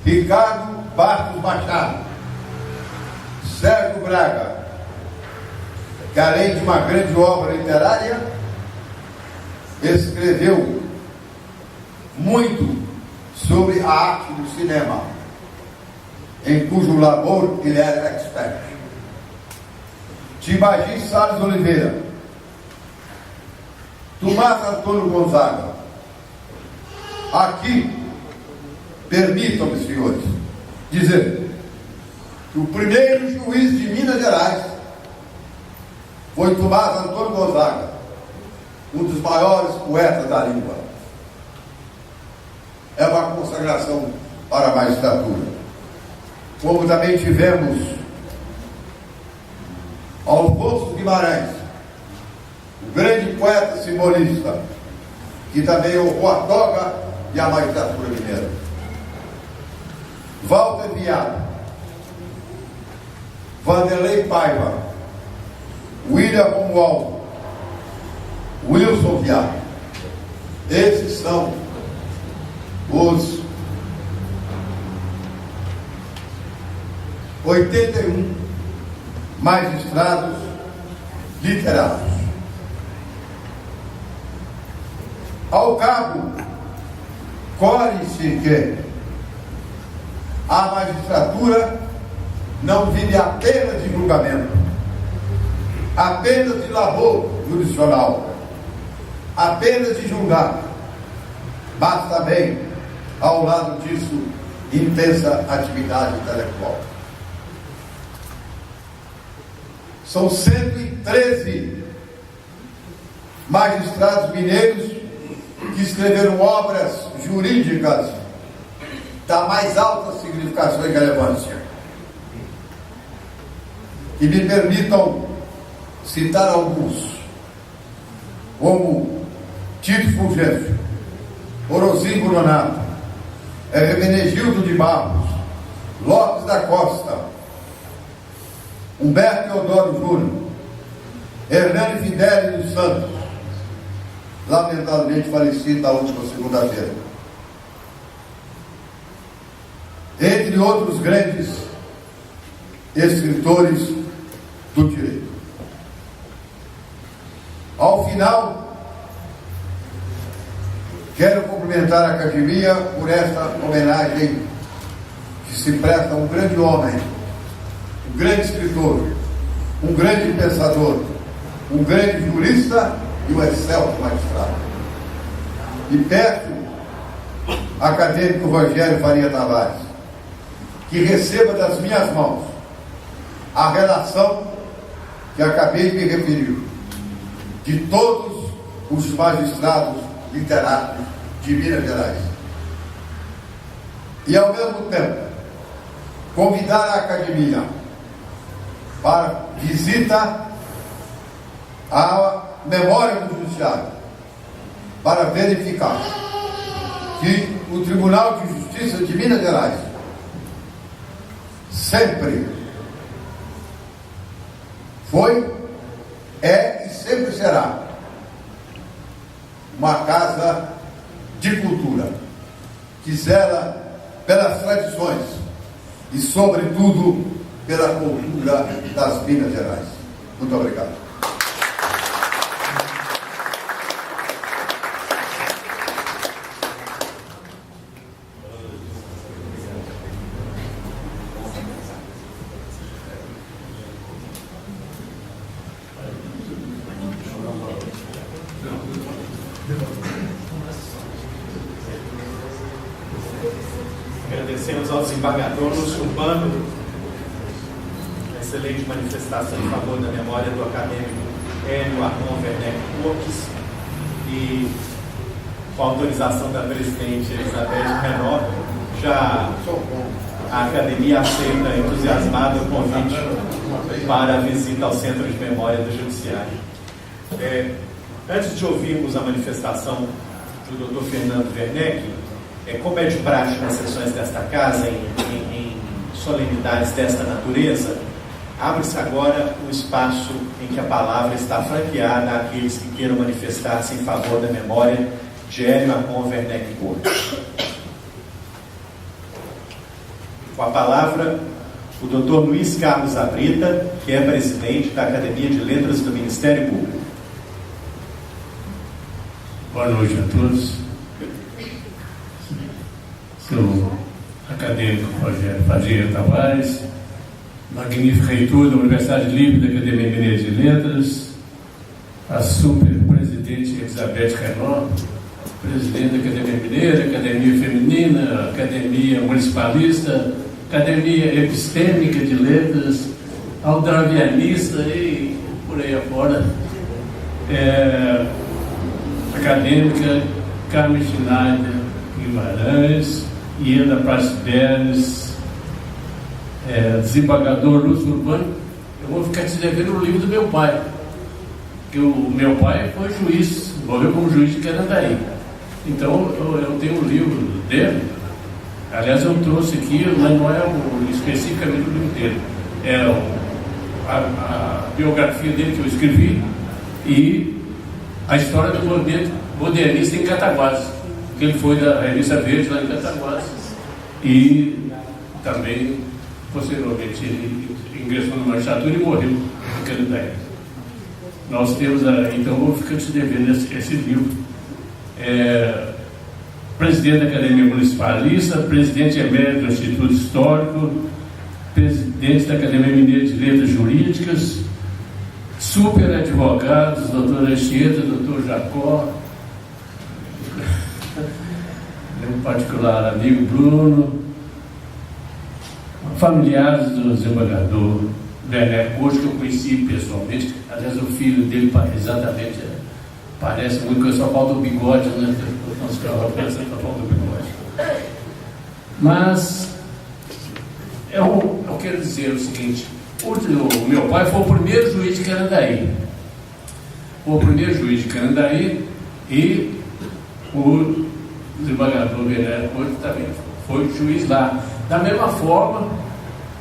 Ricardo Bastos Machado, Sérgio Braga, que além de uma grande obra literária, escreveu muito sobre a arte do cinema, em cujo labor ele era expert. Tibagi Salles Oliveira, Tomás Antônio Gonzaga. Aqui, permitam-me, senhores, dizer que o primeiro juiz de Minas Gerais foi Tomás Antônio Gonzaga, um dos maiores poetas da língua. é uma consagração para a magistratura. Como também tivemos Alfonso Guimarães, o grande poeta simbolista, que também honrou a toga e a magistratura mineira. Walter Viado, Vanderlei Paiva, William Romualdo, Wilson Viado. Esses são os 81 magistrados literados. Ao cabo, corre-se que a magistratura não vive apenas de julgamento, apenas de labor jurisdicional, apenas de julgar, mas também, ao lado disso, intensa atividade intelectual. São 113 magistrados mineiros que escreveram obras jurídicas da mais alta significação e relevância. E me permitam citar alguns, como Tito Fulgêncio, Orozimbo Nonato, Hermenegildo de Barros, Lopes da Costa, Humberto Teodoro Júnior, Hernani Fideli dos Santos, lamentavelmente falecido na última segunda-feira. Entre outros grandes escritores do direito. Ao final, quero cumprimentar a Academia por esta homenagem que se presta a um grande homem, um grande escritor, um grande pensador, um grande jurista e um excelso magistrado. E peço ao acadêmico Rogério Faria Tavares que receba das minhas mãos a relação que acabei de me referir de todos os magistrados literários de Minas Gerais. E, ao mesmo tempo, convidar a Academia para visita à memória do Judiciário, para verificar que o Tribunal de Justiça de Minas Gerais sempre foi, é e sempre será uma casa de cultura que zela pelas tradições e, sobretudo, pela cultura das Minas Gerais. Muito obrigado. Agradecemos ao desembargador Lúcio Urbano a excelente manifestação em favor da memória do acadêmico Hélio Armon Werneck Cortes, e com a autorização da presidente Elizabeth Renó, já a Academia aceita entusiasmada o convite para a visita ao Centro de Memória do Judiciário. Antes de ouvirmos a manifestação do Dr. Fernando Werneck, como é de praxe nas sessões desta casa, em solenidades desta natureza, abre-se agora um espaço em que a palavra está franqueada àqueles que queiram manifestar-se em favor da memória de Hélio Armon Werneck Cortes. Com a palavra, o Dr. Luiz Carlos Abrita, que é presidente da Academia de Letras do Ministério Público. Boa noite a todos. Sou acadêmico Rogério Faria Tavares, magnífico reitor da Universidade Livre da Academia Mineira de Letras, a super-presidente Elizabeth Renó, presidente da Academia Mineira, Academia Feminina, Academia Municipalista, Academia Epistêmica de Letras, Aldravianista e por aí afora, acadêmica Carmen Schneider e Guimarães, Ieda Praxedes, desembargador Lúcio Urbano. Eu vou ficar te devendo o livro do meu pai, que o meu pai foi juiz, morreu como juiz de Canandaí. Então eu tenho um livro dele. Aliás, eu trouxe aqui, mas não é especificamente o livro dele, é a biografia dele que eu escrevi e a história do movimento modernista em Cataguases, que ele foi da Revista Verde lá em Cataguases e também posteriormente ele ingressou na magistratura e morreu em Canandaí. Nós temos, então eu vou ficar te devendo esse livro. Presidente da Academia Municipalista, presidente emérito do Instituto Histórico, presidente da Academia Mineira de Letras Jurídicas, super advogados, doutor Anchieta, doutor Jacó, meu particular amigo Bruno, familiares do desembargador Werner Cortes, que eu conheci pessoalmente. Aliás, o filho dele exatamente parece muito, que só falta o bigode, né? Nosso carro pensa que só falta o bigode. Mas eu quero dizer o seguinte: o meu pai foi o primeiro juiz de Canandaí. Foi o primeiro juiz de Canandaí e o desembargador Werner Cortes também foi juiz lá. Da mesma forma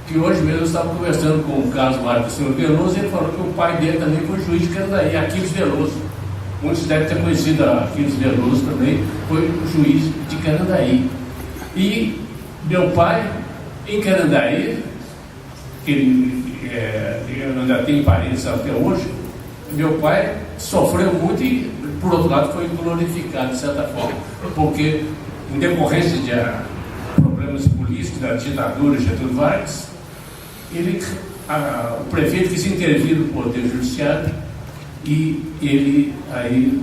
que hoje mesmo eu estava conversando com o Carlos Marcos do Senhor Veloso, e ele falou que o pai dele também foi juiz de Canandaí, Aquiles Veloso. Muitos devem ter conhecido a Aquiles Veloso também, foi juiz de Canandaí. E meu pai, em Canandaí, que ele ainda tem parentes até hoje, meu pai sofreu muito e, por outro lado, foi glorificado, de certa forma, porque, em decorrência de problemas políticos da ditadura Getúlio Vargas, o prefeito quis intervir no Poder Judiciário e ele aí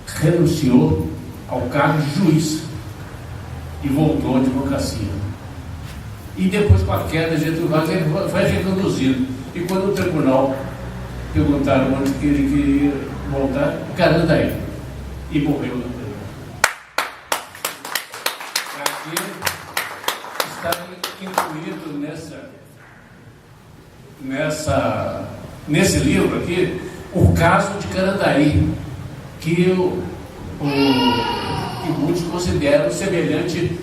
renunciou ao cargo de juiz e voltou à advocacia. E depois, com a queda de Getúlio Vargas, ele foi reconduzido. E quando o tribunal perguntaram onde que ele queria voltar, Canandaí, e morreu no tribunal. Aqui está incluído nesse livro aqui o caso de Canandaí, que muitos consideram semelhante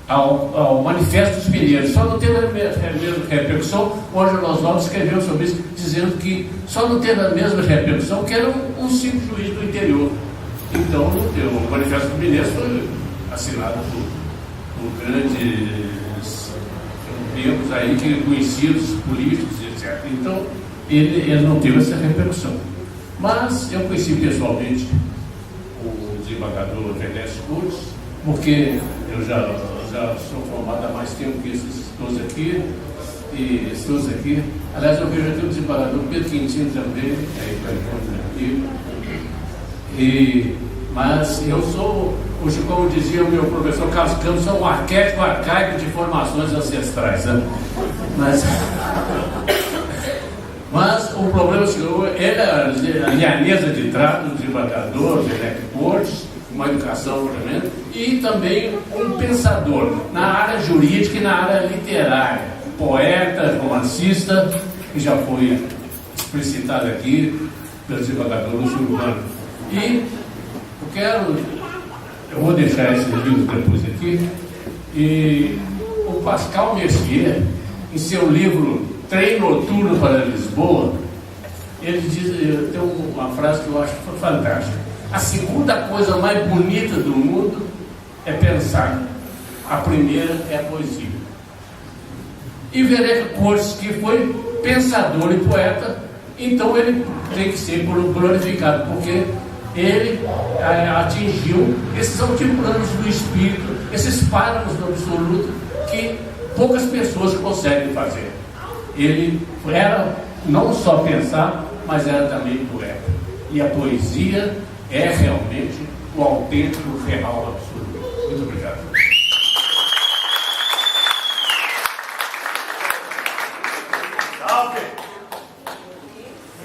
ao Manifesto dos Mineiros. Só não teve a mesma repercussão. O Ângelo Oswaldo escreveu sobre isso, dizendo que só não teve a mesma repercussão, que era um simples juiz do interior. Então, o Manifesto dos Mineiros foi assinado por grandes membros aí, conhecidos, políticos, etc. Então, ele não teve essa repercussão. Mas eu conheci pessoalmente o desembargador Werner Cortes, porque eu já sou formado há mais tempo que esses todos aqui. Aliás, eu vejo aqui o desembargador Pedro Quintino também, mas eu sou, hoje, como dizia o meu professor Carlos Campos, sou um arquétipo arcaico de formações ancestrais, né? Mas o problema é que ele a lianeza de trato do desembargador Werner Cortes, uma educação também, e também um pensador na área jurídica e na área literária, poeta, romancista, que já foi explicitado aqui pelo desembargador Lúcio Urbano. E eu vou deixar esses livros depois aqui, e o Pascal Mercier, em seu livro Trem Noturno para Lisboa, ele diz, tem uma frase que eu acho fantástica: a segunda coisa mais bonita do mundo é pensar, a primeira é a poesia. E Werner Cortes, que foi pensador e poeta, então ele tem que ser glorificado, porque ele atingiu esses altiplanos do espírito, esses páramos do absoluto, que poucas pessoas conseguem fazer. Ele era não só pensar, mas era também poeta. E a poesia é realmente o autêntico, real, absoluto. Muito obrigado.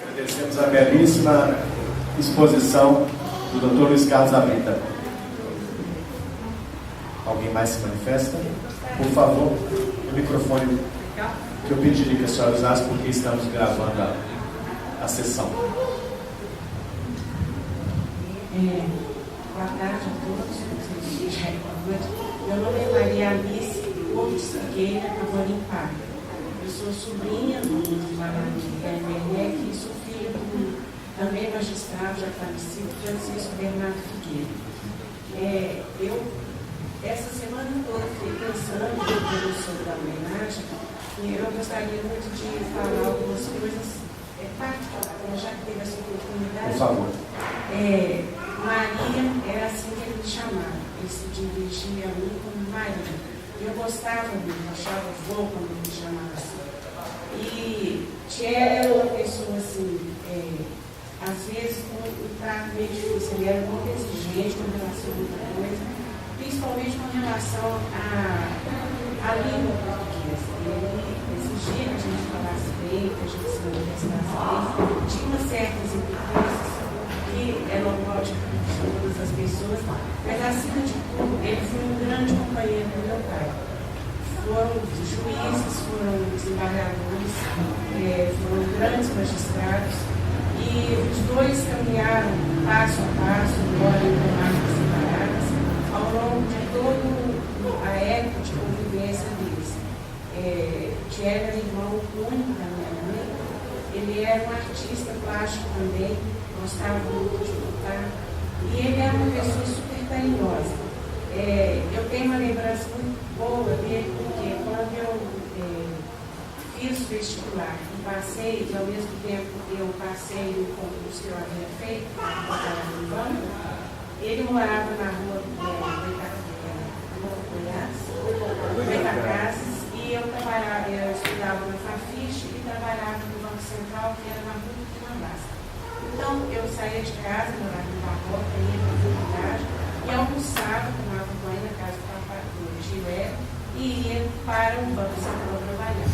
Agradecemos a belíssima exposição do Dr. Luiz Carlos Abrita. Alguém mais se manifesta? Por favor, o microfone que eu pediria que a senhora usasse, porque estamos gravando a sessão. Boa tarde a todos. Meu nome é Maria Alice Gomes Siqueira Cavalimpar. Eu sou sobrinha do Maranhão Werneck e sou filha do também magistrado já falecido Francisco Bernardo Figueiredo. Essa semana toda fiquei pensando sobre a homenagem e eu gostaria muito de falar algumas coisas particulares, já que teve essa oportunidade. Por favor. Maria era assim que ele me chamava, ele se dirigia a mim como Maria. Eu gostava dele, achava vô quando ele me chamava assim. E Thierry era uma pessoa assim, às vezes um trato meio difícil, ele era muito exigente com relação a muita coisa, principalmente com relação à língua portuguesa. Ele exigia que a gente falasse bem, que a gente se manifestasse bem, tinha umas certas implicâncias que é normal de todas as pessoas, mas acima de tudo, ele foi um grande companheiro do meu pai. Foram juízes, foram desembargadores, foram grandes magistrados, e os dois caminharam passo a passo, embora em comarcas separadas, ao longo de toda a época de convivência deles. Thierry era irmão único da minha mãe, ele era um artista plástico também, gostava muito de lutar, e ele era uma pessoa super carinhosa. Eu tenho uma lembrança muito boa dele, porque quando eu fiz o vestibular e passei, e ao mesmo tempo eu passei no concurso que eu havia feito, no banco, ele morava na rua Goiás, e eu estudava na Fafiche e trabalhava no Banco Central, que era na rua do Quinambás. Então, eu saía de casa, morava no Barroca, ia para a faculdade e almoçava, tomava banho na casa do Gilé e ia para o Banco Central trabalhar.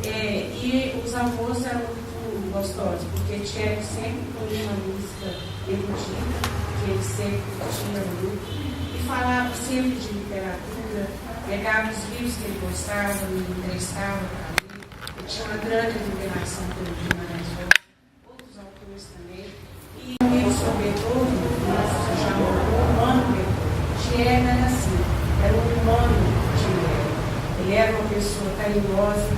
E os almoços eram muito gostosos, porque Thierry sempre comia uma música erudita, que ele sempre tinha muito, e falava sempre de literatura, pegava os livros que ele gostava, me emprestava para ler. Eu tinha uma grande admiração pelo Guimarães Rosa, outros autores também. E ele, sobretudo, nosso já morou um ano depois. Thierry era assim, era um humano de mulher. Ele era uma pessoa carinhosa,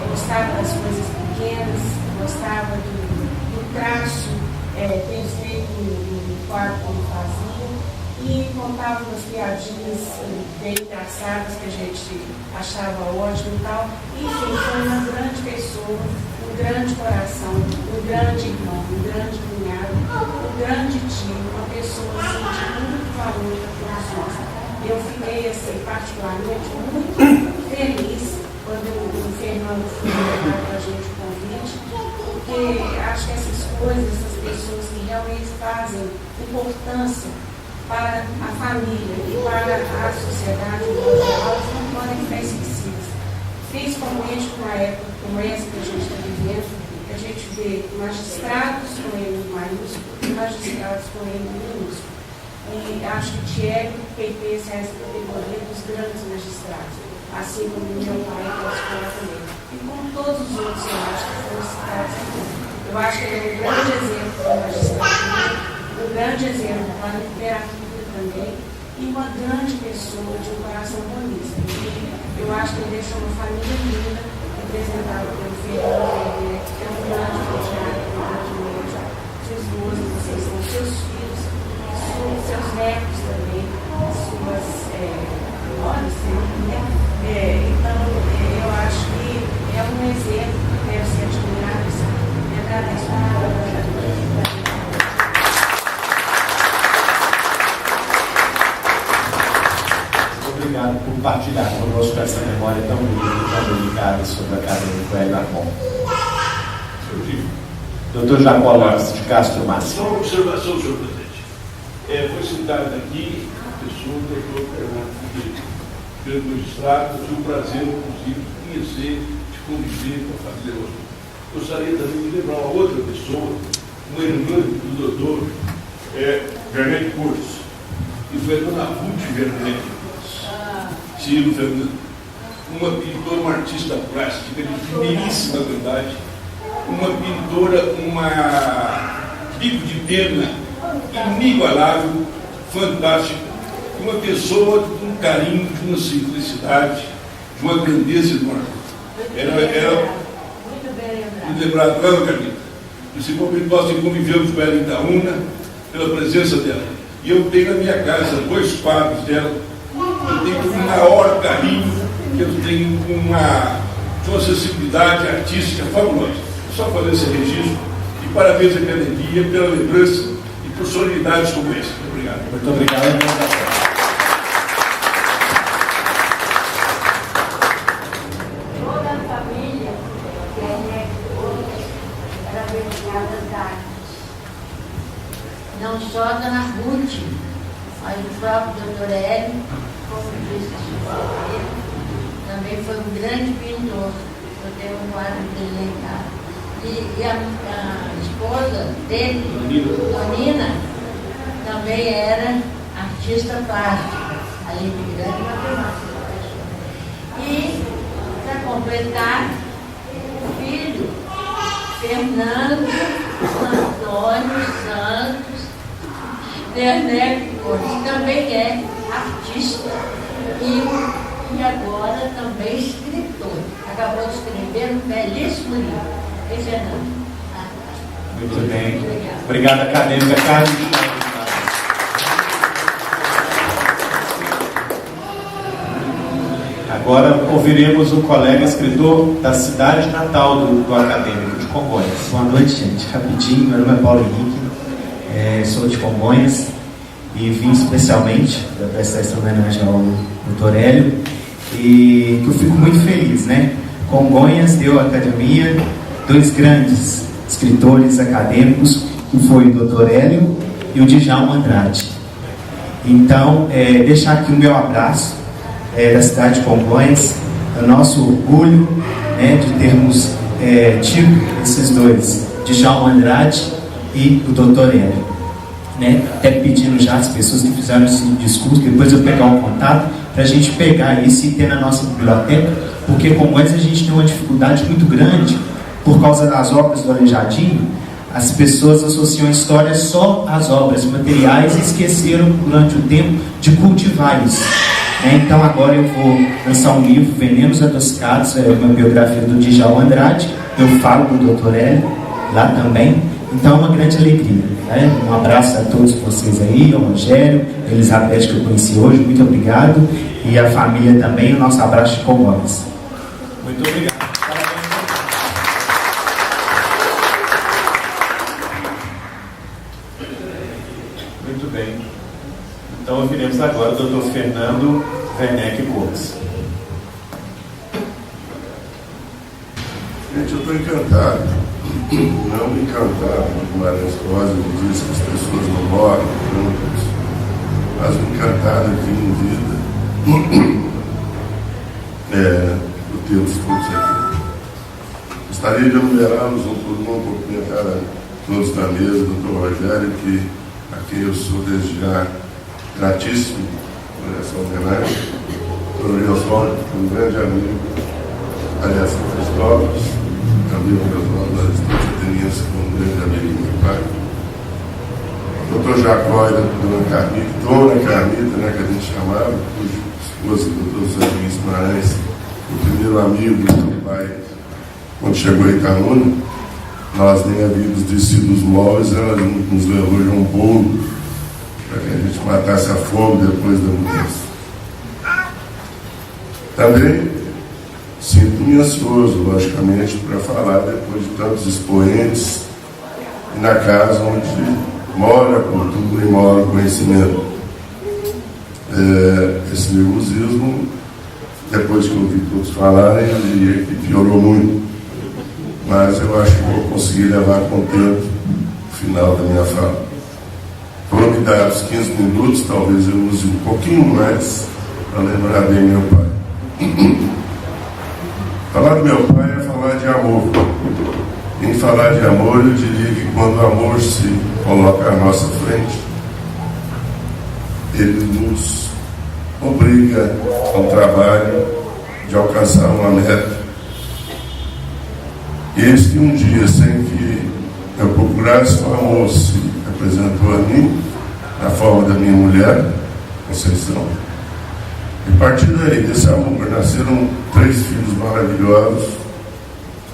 gostava das coisas pequenas, gostava do traço perfeito no quadro que ele fazia, e contava umas piadinhas bem engraçadas que a gente achava ótimo e tal. Enfim, foi uma grande pessoa, um grande coração, um grande irmão, um grande cunhado, um grande tio, uma pessoa assim, de muito valor para todos nós. Eu fiquei assim, particularmente muito feliz quando o Fernando foi levar para a gente o convite, porque acho que essas coisas, essas pessoas que realmente fazem importância para a família e para a sociedade, elas não podem ficar esquecidas. Principalmente numa época como essa que a gente está vivendo, que a gente vê magistrados com M maiúsculo e magistrados com M minúsculo. E acho que Thierry pertence a essa categoria dos grandes magistrados, assim como meu pai da escola também. E como todos os outros, eu acho que foram citados aqui. Eu acho que ele é um grande exemplo da magistratura, um grande exemplo para a literatura também, e uma grande pessoa de um coração bonito. E eu acho que ele deixou uma família linda, representada pelo Fernando, que é um grande funcionário, um grande médico, seus esposos, vocês são seus filhos, seus netos também, suas olhos, então eu acho que é um exemplo que deve ser admirado e agradeço a Obrigado por partilhar conosco essa memória tão bonita, tão delicada sobre a acadêmico Hélio Armon. Doutor Jacó Lopes de Castro Márcio. Só uma observação, senhor presidente. Foi citado aqui a pessoa do doutor Fernando Figueiredo, grande magistrado, tive o prazer, inclusive, de conhecer, de conviver com a família hoje. Gostaria também de lembrar uma outra pessoa, um irmão do doutor Werneck Cortes, que foi a dona Ruth Werneck Cortes. Ciro Fernando, uma pintora, uma artista plástica de primeiríssima qualidade, uma pintora, bico de pena inigualável, fantástica, uma pessoa de um carinho, de uma simplicidade, de uma grandeza enorme. Era muito lembrado, não, Carlita? Principalmente nós que convivemos com ela em Itaúna, pela presença dela. E eu tenho na minha casa 2 quadros dela, eu tenho com o maior carinho, eu tenho de uma sensibilidade artística fabulosa. Só fazer esse registro e parabéns à academia pela lembrança e por solenidades como essa. Muito obrigado. Muito obrigado. Toda a família era dedicada às artes. Não só a dona Ruth, mas o próprio doutor Hélio, como disse a sua também foi um grande pintor. Eu tenho um quadro dele lá em casa. E a esposa dele, Donina, também era artista plástica, além de grande matemática. E, para completar, o filho, Fernando Antônio Santos Werneck Cortes, também é artista e agora também escritor. Acabou de escrever um belíssimo livro. E Fernando? Muito bem. Obrigado, acadêmica Carlos. Agora ouviremos o colega escritor da cidade natal do acadêmico, de Congonhas. Boa noite, gente. Rapidinho, meu nome é Paulo Henrique, sou de Congonhas e vim especialmente para prestar essa homenagem ao Dr. Hélio, e que eu fico muito feliz, né? Congonhas deu à academia 2 grandes escritores acadêmicos, que foi o Dr. Hélio e o Djalma Andrade. Então, deixar aqui o meu abraço da cidade de Congonhas, o nosso orgulho, né, de termos tido esses 2, Djalma Andrade e o Dr. Hélio. Né? Até pedindo já as pessoas que fizeram esse discurso, depois eu pegar um contato, para a gente pegar isso e ter na nossa biblioteca, porque Congonhas a gente tem uma dificuldade muito grande, por causa das obras do Aleijadinho. As pessoas associam a história só às obras materiais e esqueceram durante o tempo de cultivar isso. Então agora eu vou lançar um livro, Venenos Adocicados, uma biografia do Djalma Andrade. Eu falo do Dr. Hélio lá também. Então é uma grande alegria. Né? Um abraço a todos vocês aí, ao Rogério, a Elizabeth, que eu conheci hoje, muito obrigado. E a família também, o nosso abraço de Congonhas. Muito obrigado. Muito bem. Então ouviremos agora o Dr. Fernando Werneck Cortes. Gente, eu estou encantado. Não me encantado com Guimarães Rosa, que diz que as pessoas não morrem juntas, mas me encantado aqui em vida por termos todos aqui. Gostaria de enumerá-los um por um, cumprimentar a todos na mesa, doutor Rogério, a quem eu sou desde já gratíssimo por essa homenagem, doutor Oswaldo, um grande amigo, aliás, Cristóvão, amigo Oswaldo, da Estância Ateniense, um grande amigo do meu pai, doutor Jacó e dona Carmita, né, que a gente chamava, cuja esposa, doutor Zé Guimarães, o primeiro amigo do meu pai, quando chegou em Itaúna, nós nem havíamos descido os móveis, ela nos levou de um bolo para que a gente matasse a fome depois da mudança. Também sinto-me ansioso, logicamente, para falar depois de tantos expoentes e na casa onde mora a cultura e mora o conhecimento. Esse nervosismo, depois que eu ouvi todos falarem, eu diria que piorou muito. Mas eu acho que vou conseguir levar com tempo o final da minha fala. Vou me dar os 15 minutos, talvez eu use um pouquinho mais para lembrar bem meu pai. Falar do meu pai é falar de amor. Em falar de amor, eu diria que quando o amor se coloca à nossa frente, ele nos obriga ao trabalho de alcançar uma meta. Eis que um dia, sem que eu procurasse, o amor se apresentou a mim, na forma da minha mulher, Conceição. E a partir daí, desse amor, nasceram 3 filhos maravilhosos,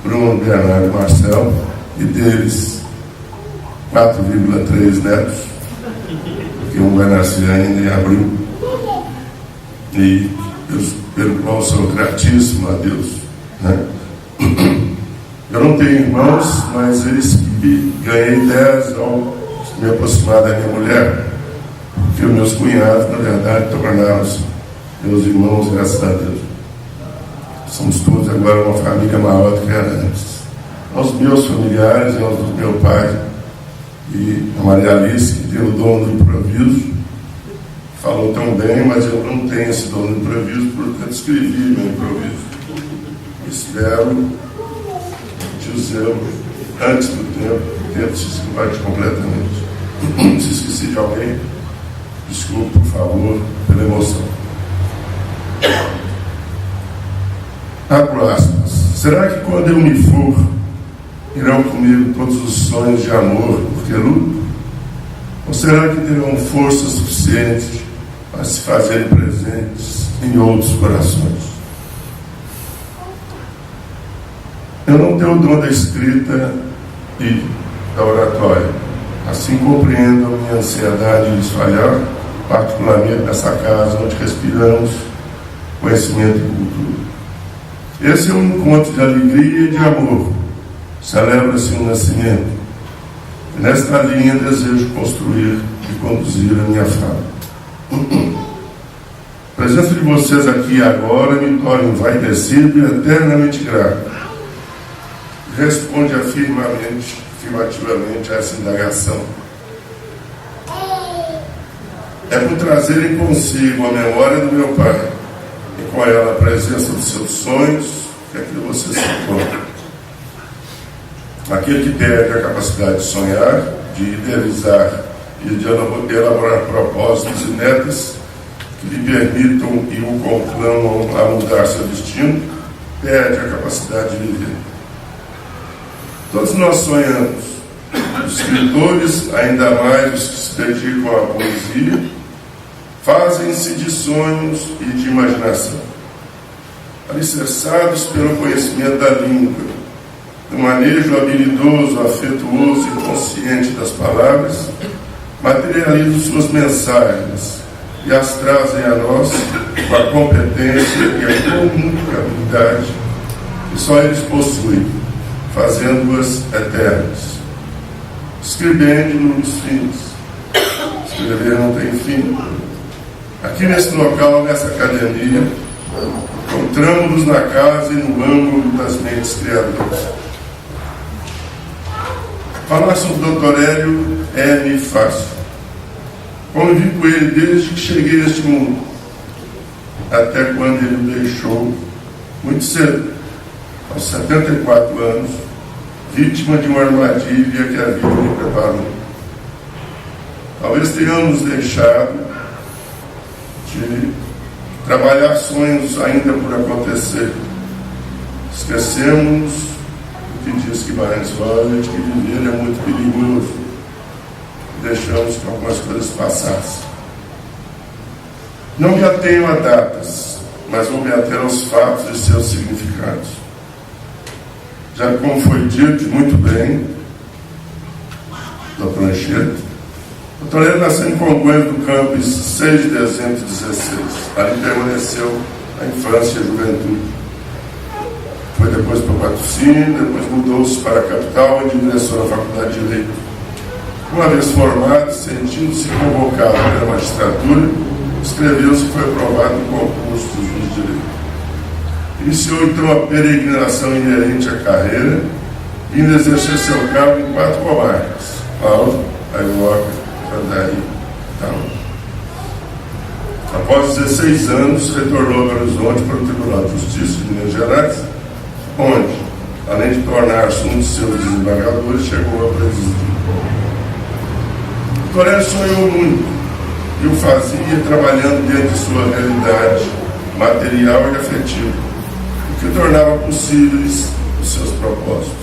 Bruno, Bernardo e Marcelo, e deles 4,3 netos, porque um vai nascer ainda em abril. E pelo qual sou gratíssimo a Deus, né? Eu não tenho irmãos, mas eles que ganhei 10 ao me aproximar da minha mulher, porque os meus cunhados, na verdade, tornaram-se meus irmãos, graças a Deus. Somos todos agora uma família maior do que era antes. Aos meus familiares e aos do meu pai e a Maria Alice, que deu o dom do improviso, falou tão bem, mas eu não tenho esse dom do improviso, portanto escrevi meu improviso. Espero dizê-lo antes do tempo, tento se esquivar completamente. Se esqueci de alguém, desculpe, por favor, pela emoção. Abro aspas. Será que quando eu me for, irão comigo todos os sonhos de amor porque luto? Ou será que terão força suficiente para se fazerem presentes em outros corações? Eu não tenho o dom da escrita e da oratória. Assim compreendo a minha ansiedade de espalhar, particularmente nessa casa onde respiramos conhecimento e cultura. Esse é um encontro de alegria e de amor. Celebra-se um nascimento. E nesta linha desejo construir e conduzir a minha fala. A presença de vocês aqui e agora me torna envaidecido e eternamente grato. Responde afirmativamente a essa indagação. É por trazerem consigo a memória do meu pai e com ela a presença dos seus sonhos que aqui você se encontra. Aquele que perde a capacidade de sonhar, de idealizar e de elaborar propósitos e metas que lhe permitam e o conclamam a mudar seu destino, perde a capacidade de viver. Todos nós sonhamos. Os escritores, ainda mais os que se dedicam à poesia, fazem-se de sonhos e de imaginação, alicerçados pelo conhecimento da língua, do manejo habilidoso, afetuoso e consciente das palavras, materializam suas mensagens e as trazem a nós com a competência e a comunicabilidade que só eles possuem, fazendo-as eternas. Escrevendo nos fins. Escrever não tem fim. Aqui nesse local, nessa academia, encontramos-nos na casa e no ângulo das mentes criadoras. Falar sobre o Dr. Hélio é-me fácil. Convivi com ele desde que cheguei a este mundo, até quando ele o deixou muito cedo, aos 74 anos, vítima de uma armadilha que a vida me preparou. Talvez tenhamos deixado de trabalhar sonhos ainda por acontecer. Esquecemos o que diz Guimarães Rosa, de que viver é muito perigoso. Deixamos que algumas coisas passassem. Não me atenho a datas, mas vou me ater aos fatos e seus significados. Já como foi dito muito bem, Dr. Anchieta, o Dr. Hélio nasceu em Congonhas do Campos, 6 de dezembro de 16. Ali permaneceu a infância e a juventude. Foi depois para o Patrocínio, depois mudou-se para a capital, onde ingressou na Faculdade de Direito. Uma vez formado, sentindo-se convocado pela magistratura, inscreveu-se e foi aprovado no concurso dos juízes de direito. Iniciou então a peregrinação inerente à carreira, vindo exercer seu cargo em 4 comarcas: Cláudio, Aioca, Jandaí e Itaú. Após 16 anos, retornou a Belo Horizonte para o Tribunal de Justiça de Minas Gerais, onde, além de tornar-se um de seus desembargadores, chegou a presidir. O Dr. Hélio sonhou muito e o fazia trabalhando dentro de sua realidade material e afetiva, o que tornava possíveis os seus propósitos.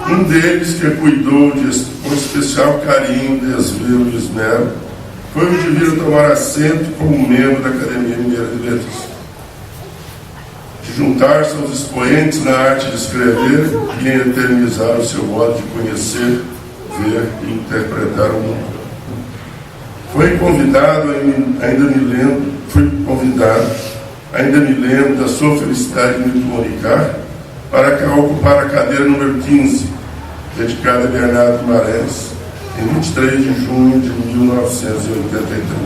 Um deles, que cuidou com especial carinho, desvelo e esmero, foi o de vir a tomar assento como membro da Academia Mineira de Letras, de juntar-se aos expoentes na arte de escrever e em eternizar o seu modo de conhecer, ver e interpretar o mundo. Fui convidado, ainda me lembro da sua felicidade de me comunicar, para ocupar a cadeira número 15, dedicada a Bernardo Guimarães, em 23 de junho de 1983.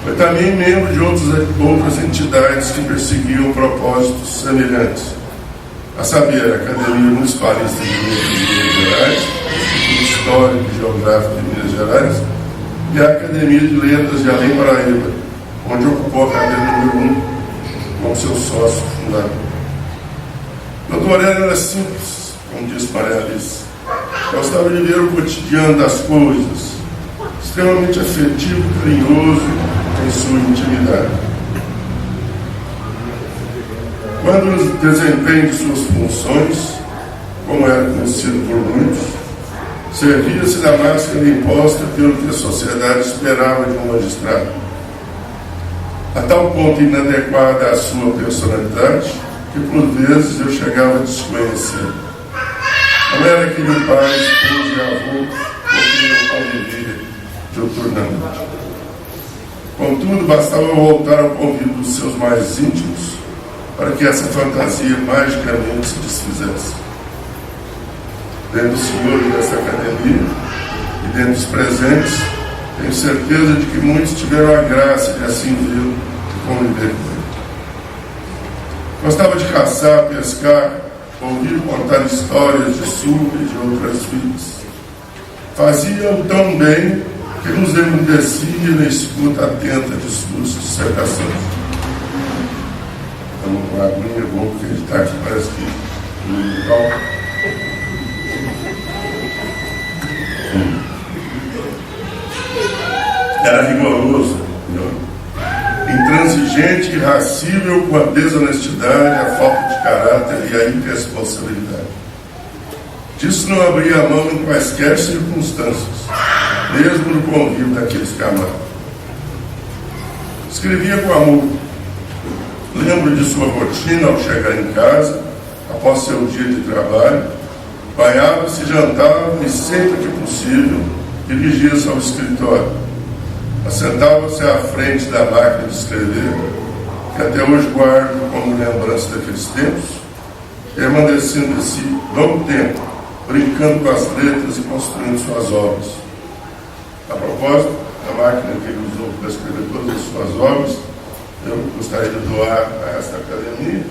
Foi também membro de outras entidades que perseguiam propósitos semelhantes, a saber, a Academia Municipalista de Minas Gerais, Instituto Histórico e Geográfico de Minas Gerais, e a Academia de Letras de Além Paraíba, onde ocupou a cadeira número 1 como seu sócio fundador. Dr. Aurélio era simples, como disse Maria Alice. Gostava de ver o cotidiano das coisas, extremamente afetivo e carinhoso em sua intimidade. Quando no desempenho de suas funções, como era conhecido por muitos, servia-se da máscara imposta pelo que a sociedade esperava de um magistrado, a tal ponto inadequada à sua personalidade, que por vezes eu chegava a desconhecer. Não era aquele pai, esposo e avô com quem eu convivia diuturnamente. Contudo, bastava voltar ao convívio dos seus mais íntimos para que essa fantasia magicamente se desfizesse. Dentro dos senhores dessa academia e dentro dos presentes, tenho certeza de que muitos tiveram a graça de assim vê-lo e conviver com ele. Gostava de caçar, pescar, ouvir contar histórias de sua e de outras vidas. Fazia-o tão bem que nos emudecia na escuta atenta de suas dissertações. Então, com a aguinha é bom, porque ele está aqui, parece que no local. Era rigoroso, intransigente e irracível com a desonestidade, a falta de caráter e a irresponsabilidade. Disso não abria mão em quaisquer circunstâncias, mesmo no convívio daqueles que amavam. Escrevia com amor. Lembro de sua rotina ao chegar em casa, após seu dia de trabalho, banhava-se, jantava e, sempre que possível, dirigia-se ao escritório. Assentava-se à frente da máquina de escrever, que até hoje guardo como lembrança daqueles tempos, permanecendo assim longo tempo, brincando com as letras e construindo suas obras. A propósito, a máquina que ele usou para escrever todas as suas obras, eu gostaria de doar a esta academia.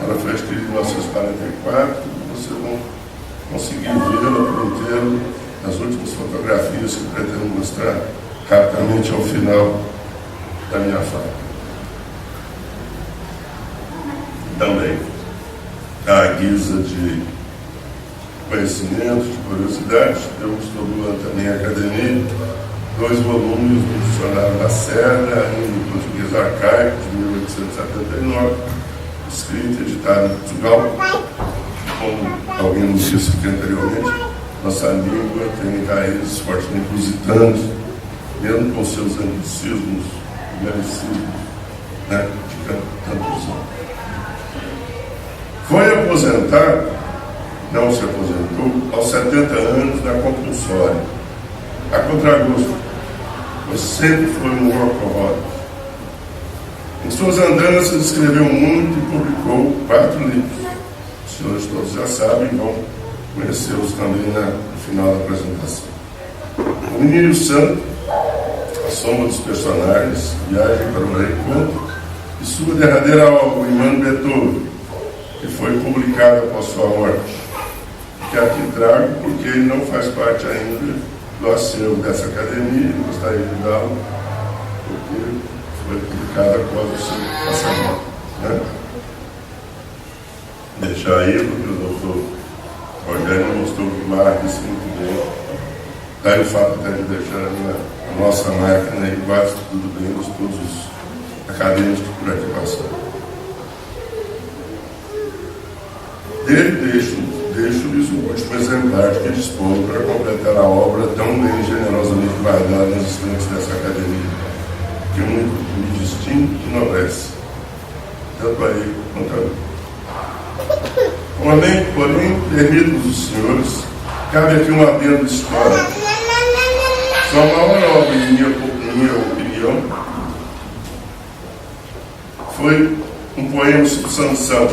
Ela foi escrita em 1944, vocês vão conseguir vê-la por inteiro nas últimas fotografias que pretendo mostrar rapidamente ao final da minha fala. Também, à guisa de conhecimento, de curiosidade, eu estou doando também à academia 2 volumes do Dicionário Lacerda, em português arcaico, de 1879, escrito e editado em Portugal. Como alguém nos disse aqui anteriormente, nossa língua tem raízes fortemente lusitanas, mesmo com seus anglicismos e galicismos, né, de tantos anos. Foi aposentado, não se aposentou, aos 70 anos na compulsória, a contragosto, pois sempre foi um workaholic. Em suas andanças escreveu muito e publicou 4 livros. Os senhores todos já sabem, vão conhecê-los também no final da apresentação. O Menino Santo, A Sombra dos Personagens, Viagem para o Reencontro, e sua derradeira obra, O Imã Beethoven, que foi publicada após sua morte, que aqui trago porque ele não faz parte ainda do acervo dessa academia. Eu gostaria de dá-lo, porque foi publicado após o seu passamento, né? Deixar aí, porque o doutor Rogério mostrou que marca isso muito bem Daí o fato de deixar a nossa máquina e quase tudo bem, todos os acadêmicos que por aqui passaram. Dele deixo-lhes o último exemplar que dispõe para completar a obra tão bem generosamente guardada nos estudantes dessa academia, que muito me distingue e enobrece, tanto a ele quanto a mim. Porém, permitam os senhores, cabe aqui um adendo de história. Sua maior obra, em minha opinião, foi um poema sobre Sansão,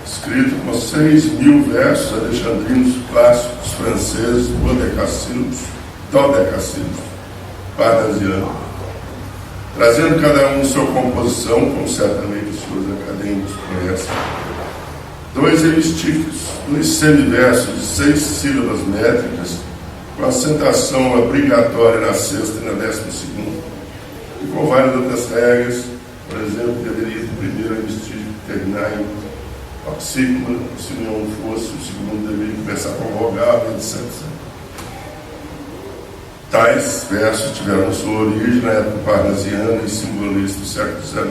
escrito com 6.000 versos alexandrinos clássicos franceses, dodecassílabos, parnasianos, trazendo cada um sua composição, como certamente os senhores acadêmicos conhecem, 2 hemistíficos, 2 semiversos de 6 sílabas métricas, com acentuação obrigatória na sexta e na 12ª, e com várias outras regras, por exemplo, deveria o primeiro hemistífico terminar em oxígeno, se não fosse, o segundo deveria começar com vogal, etc. Tais versos tiveram sua origem na época parnasiana e simbolista do século XIX.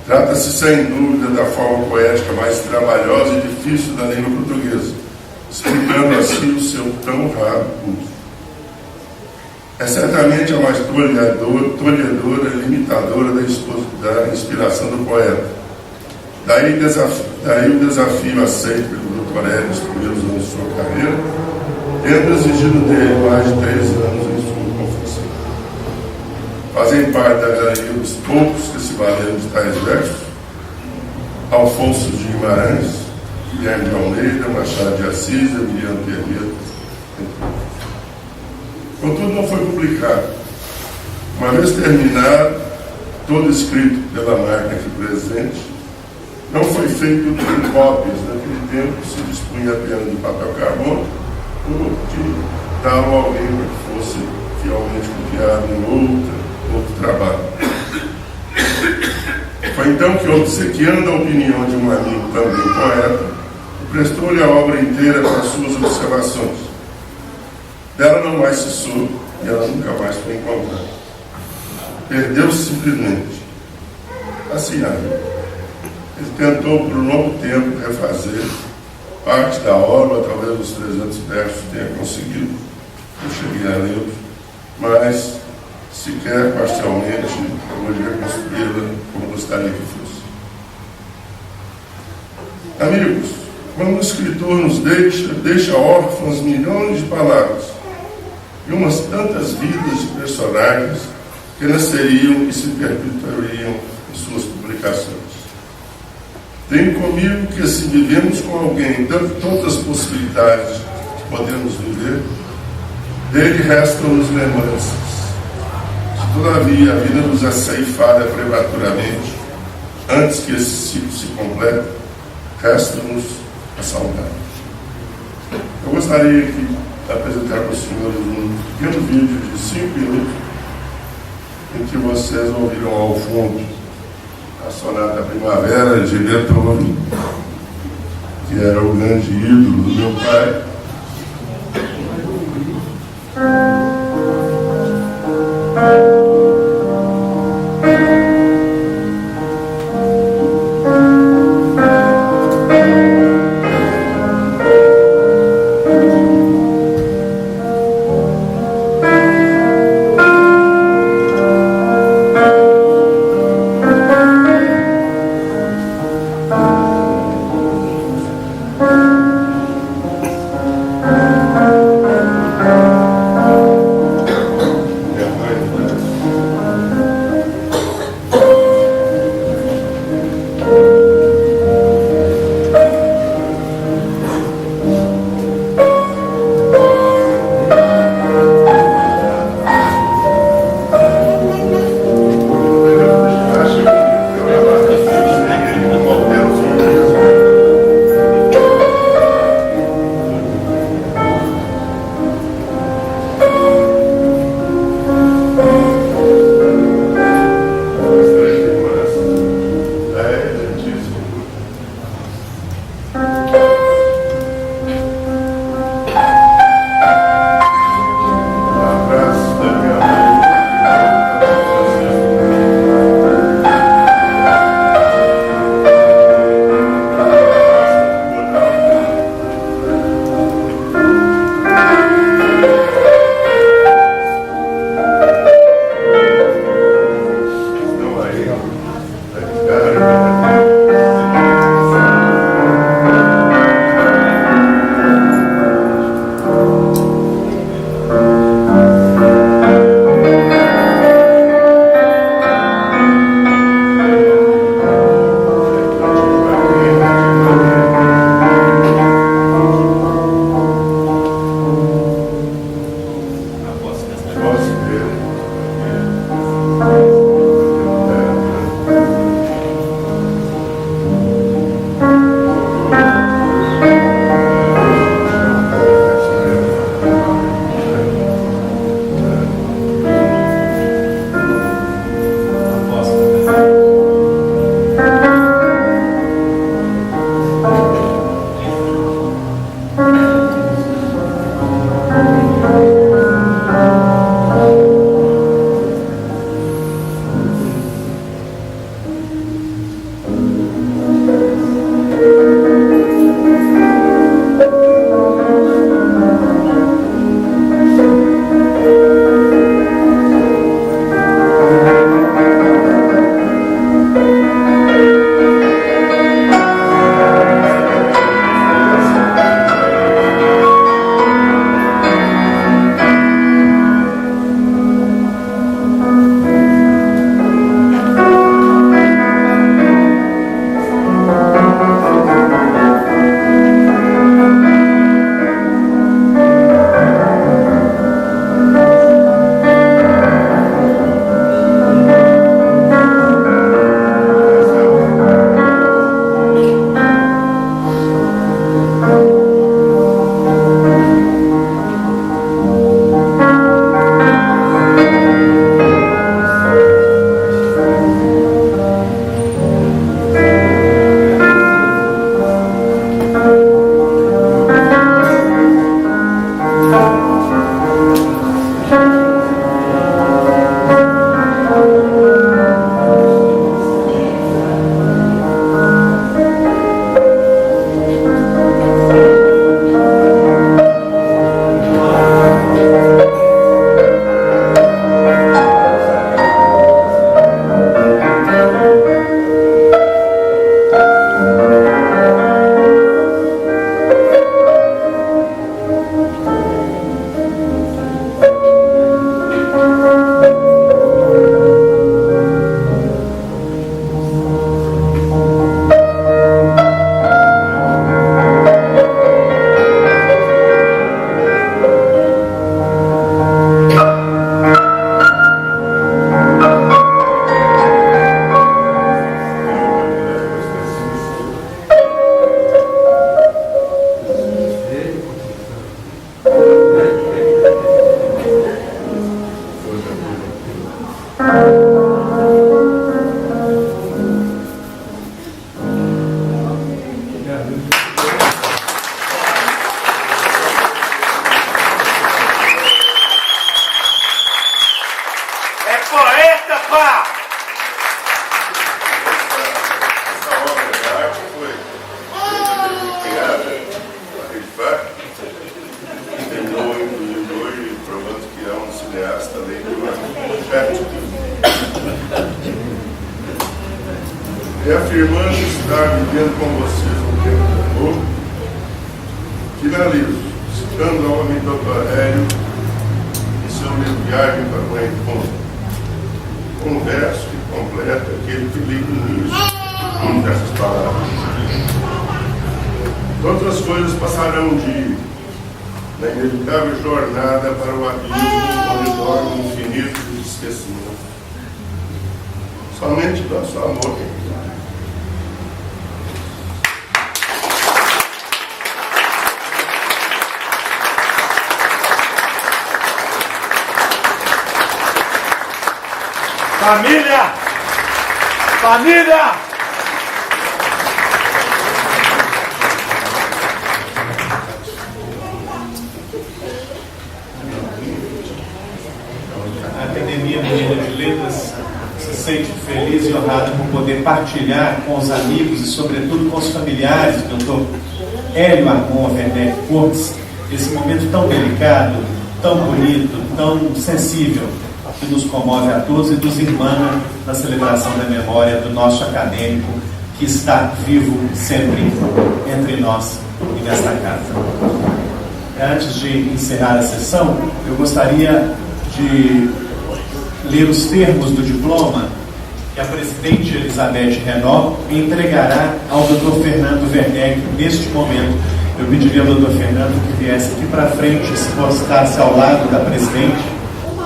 Trata-se, sem dúvida, da forma poética mais trabalhosa e difícil da língua portuguesa, explicando assim o seu tão raro uso. É certamente a mais tolhedora e limitadora da inspiração do poeta. Daí o desafio aceito pelo Dr. Hélio nos primeiros anos de sua carreira, tendo exigido dele mais de 3 anos em sua confissão. Fazem parte da galeria dos poucos que se valeram de tais versos Alfonso de Guimarães, Guilherme de Almeida, Machado de Assis, Emiliano Permeto. Contudo, não foi publicado. Uma vez terminado, todo escrito pela máquina aqui presente, não foi feito em cópias. Naquele tempo se dispunha apenas de papel carbono, ou de dar a alguém para que fosse fielmente copiado em outro trabalho. Foi então que, obsequiando a opinião de um amigo também poeta, prestou-lhe a obra inteira para suas observações. Dela não mais se soube e ela nunca mais foi encontrada. Perdeu-se simplesmente. Assim, ele tentou por um longo tempo refazer parte da obra, talvez os 300 versos tenha conseguido. Eu cheguei a lê-los, mas sequer parcialmente pude reconstruí-la como gostaria que fosse. Amigos, quando o escritor nos deixa órfãos milhões de palavras e umas tantas vidas de personagens que nasceriam e se perpetuariam em suas publicações. Tenho comigo que, se vivemos com alguém dando tantas possibilidades que podemos viver, dele restam-nos lembranças. Se todavia a vida nos é ceifada prematuramente, antes que esse ciclo se complete, resta-nos a saudade. Eu gostaria de apresentar para os senhores um pequeno vídeo de 5 minutos em que vocês ouviram ao fundo a Sonata Primavera de Beethoven, que era o grande ídolo do meu pai. Reafirmando estar vivendo com vocês um tempo novo, finalizo citando novamente o Dr. Hélio em seu livro Viagem para o Encontro. Um verso que completa aquele que li no início dessas palavras. Todas as coisas passarão um dia, na inevitável jornada para o abismo onde dorme o infinito de esquecimento. Somente nosso amor. Família! Família! A Academia Mineira de Letras se sente feliz e honrada por poder partilhar com os amigos e, sobretudo, com os familiares do Dr. Hélio Armon Werneck Cortes esse momento tão delicado, tão bonito, tão sensível, que nos comove a todos e nos irmana na celebração da memória do nosso acadêmico que está vivo sempre entre nós e nesta casa. Antes de encerrar a sessão, eu gostaria de ler os termos do diploma que a presidente Elizabeth Renault entregará ao Dr. Fernando Werneck neste momento. Eu pediria ao Dr. Fernando que viesse aqui para frente, se postasse ao lado da presidente,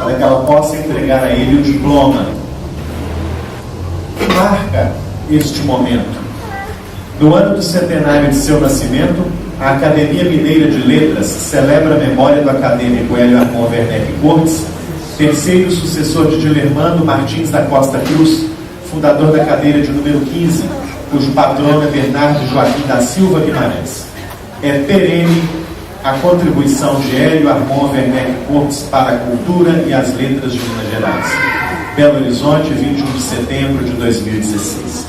para que ela possa entregar a ele o diploma que marca este momento. No ano do centenário de seu nascimento, a Academia Mineira de Letras celebra a memória do acadêmico Hélio Armon Werneck Cortes, terceiro sucessor de Dilermando Martins da Costa Cruz, fundador da cadeira de número 15, cujo patrono é Bernardo Joaquim da Silva Guimarães. É perene a contribuição de Hélio Armon Werneck Cortes para a cultura e as letras de Minas Gerais. Belo Horizonte, 21 de setembro de 2016.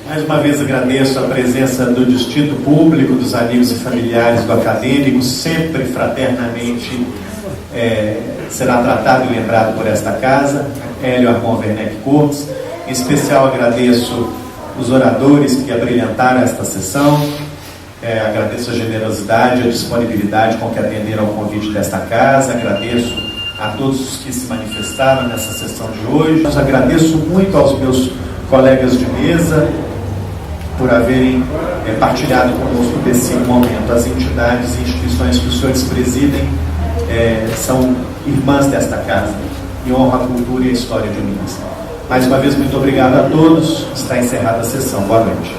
Mais uma vez agradeço a presença do distinto público, dos amigos e familiares do acadêmico, sempre fraternamente será tratado e lembrado por esta casa, Hélio Armon Werneck Cortes. Em especial agradeço os oradores que abrilhantaram esta sessão, agradeço a generosidade e a disponibilidade com que atenderam ao convite desta casa, agradeço a todos os que se manifestaram nessa sessão de hoje. Agradeço muito aos meus colegas de mesa por haverem partilhado conosco desse momento. As entidades e instituições que os senhores presidem são irmãs desta casa e honram a cultura e a história de Minas. Mais uma vez, muito obrigado a todos. Está encerrada a sessão. Boa noite.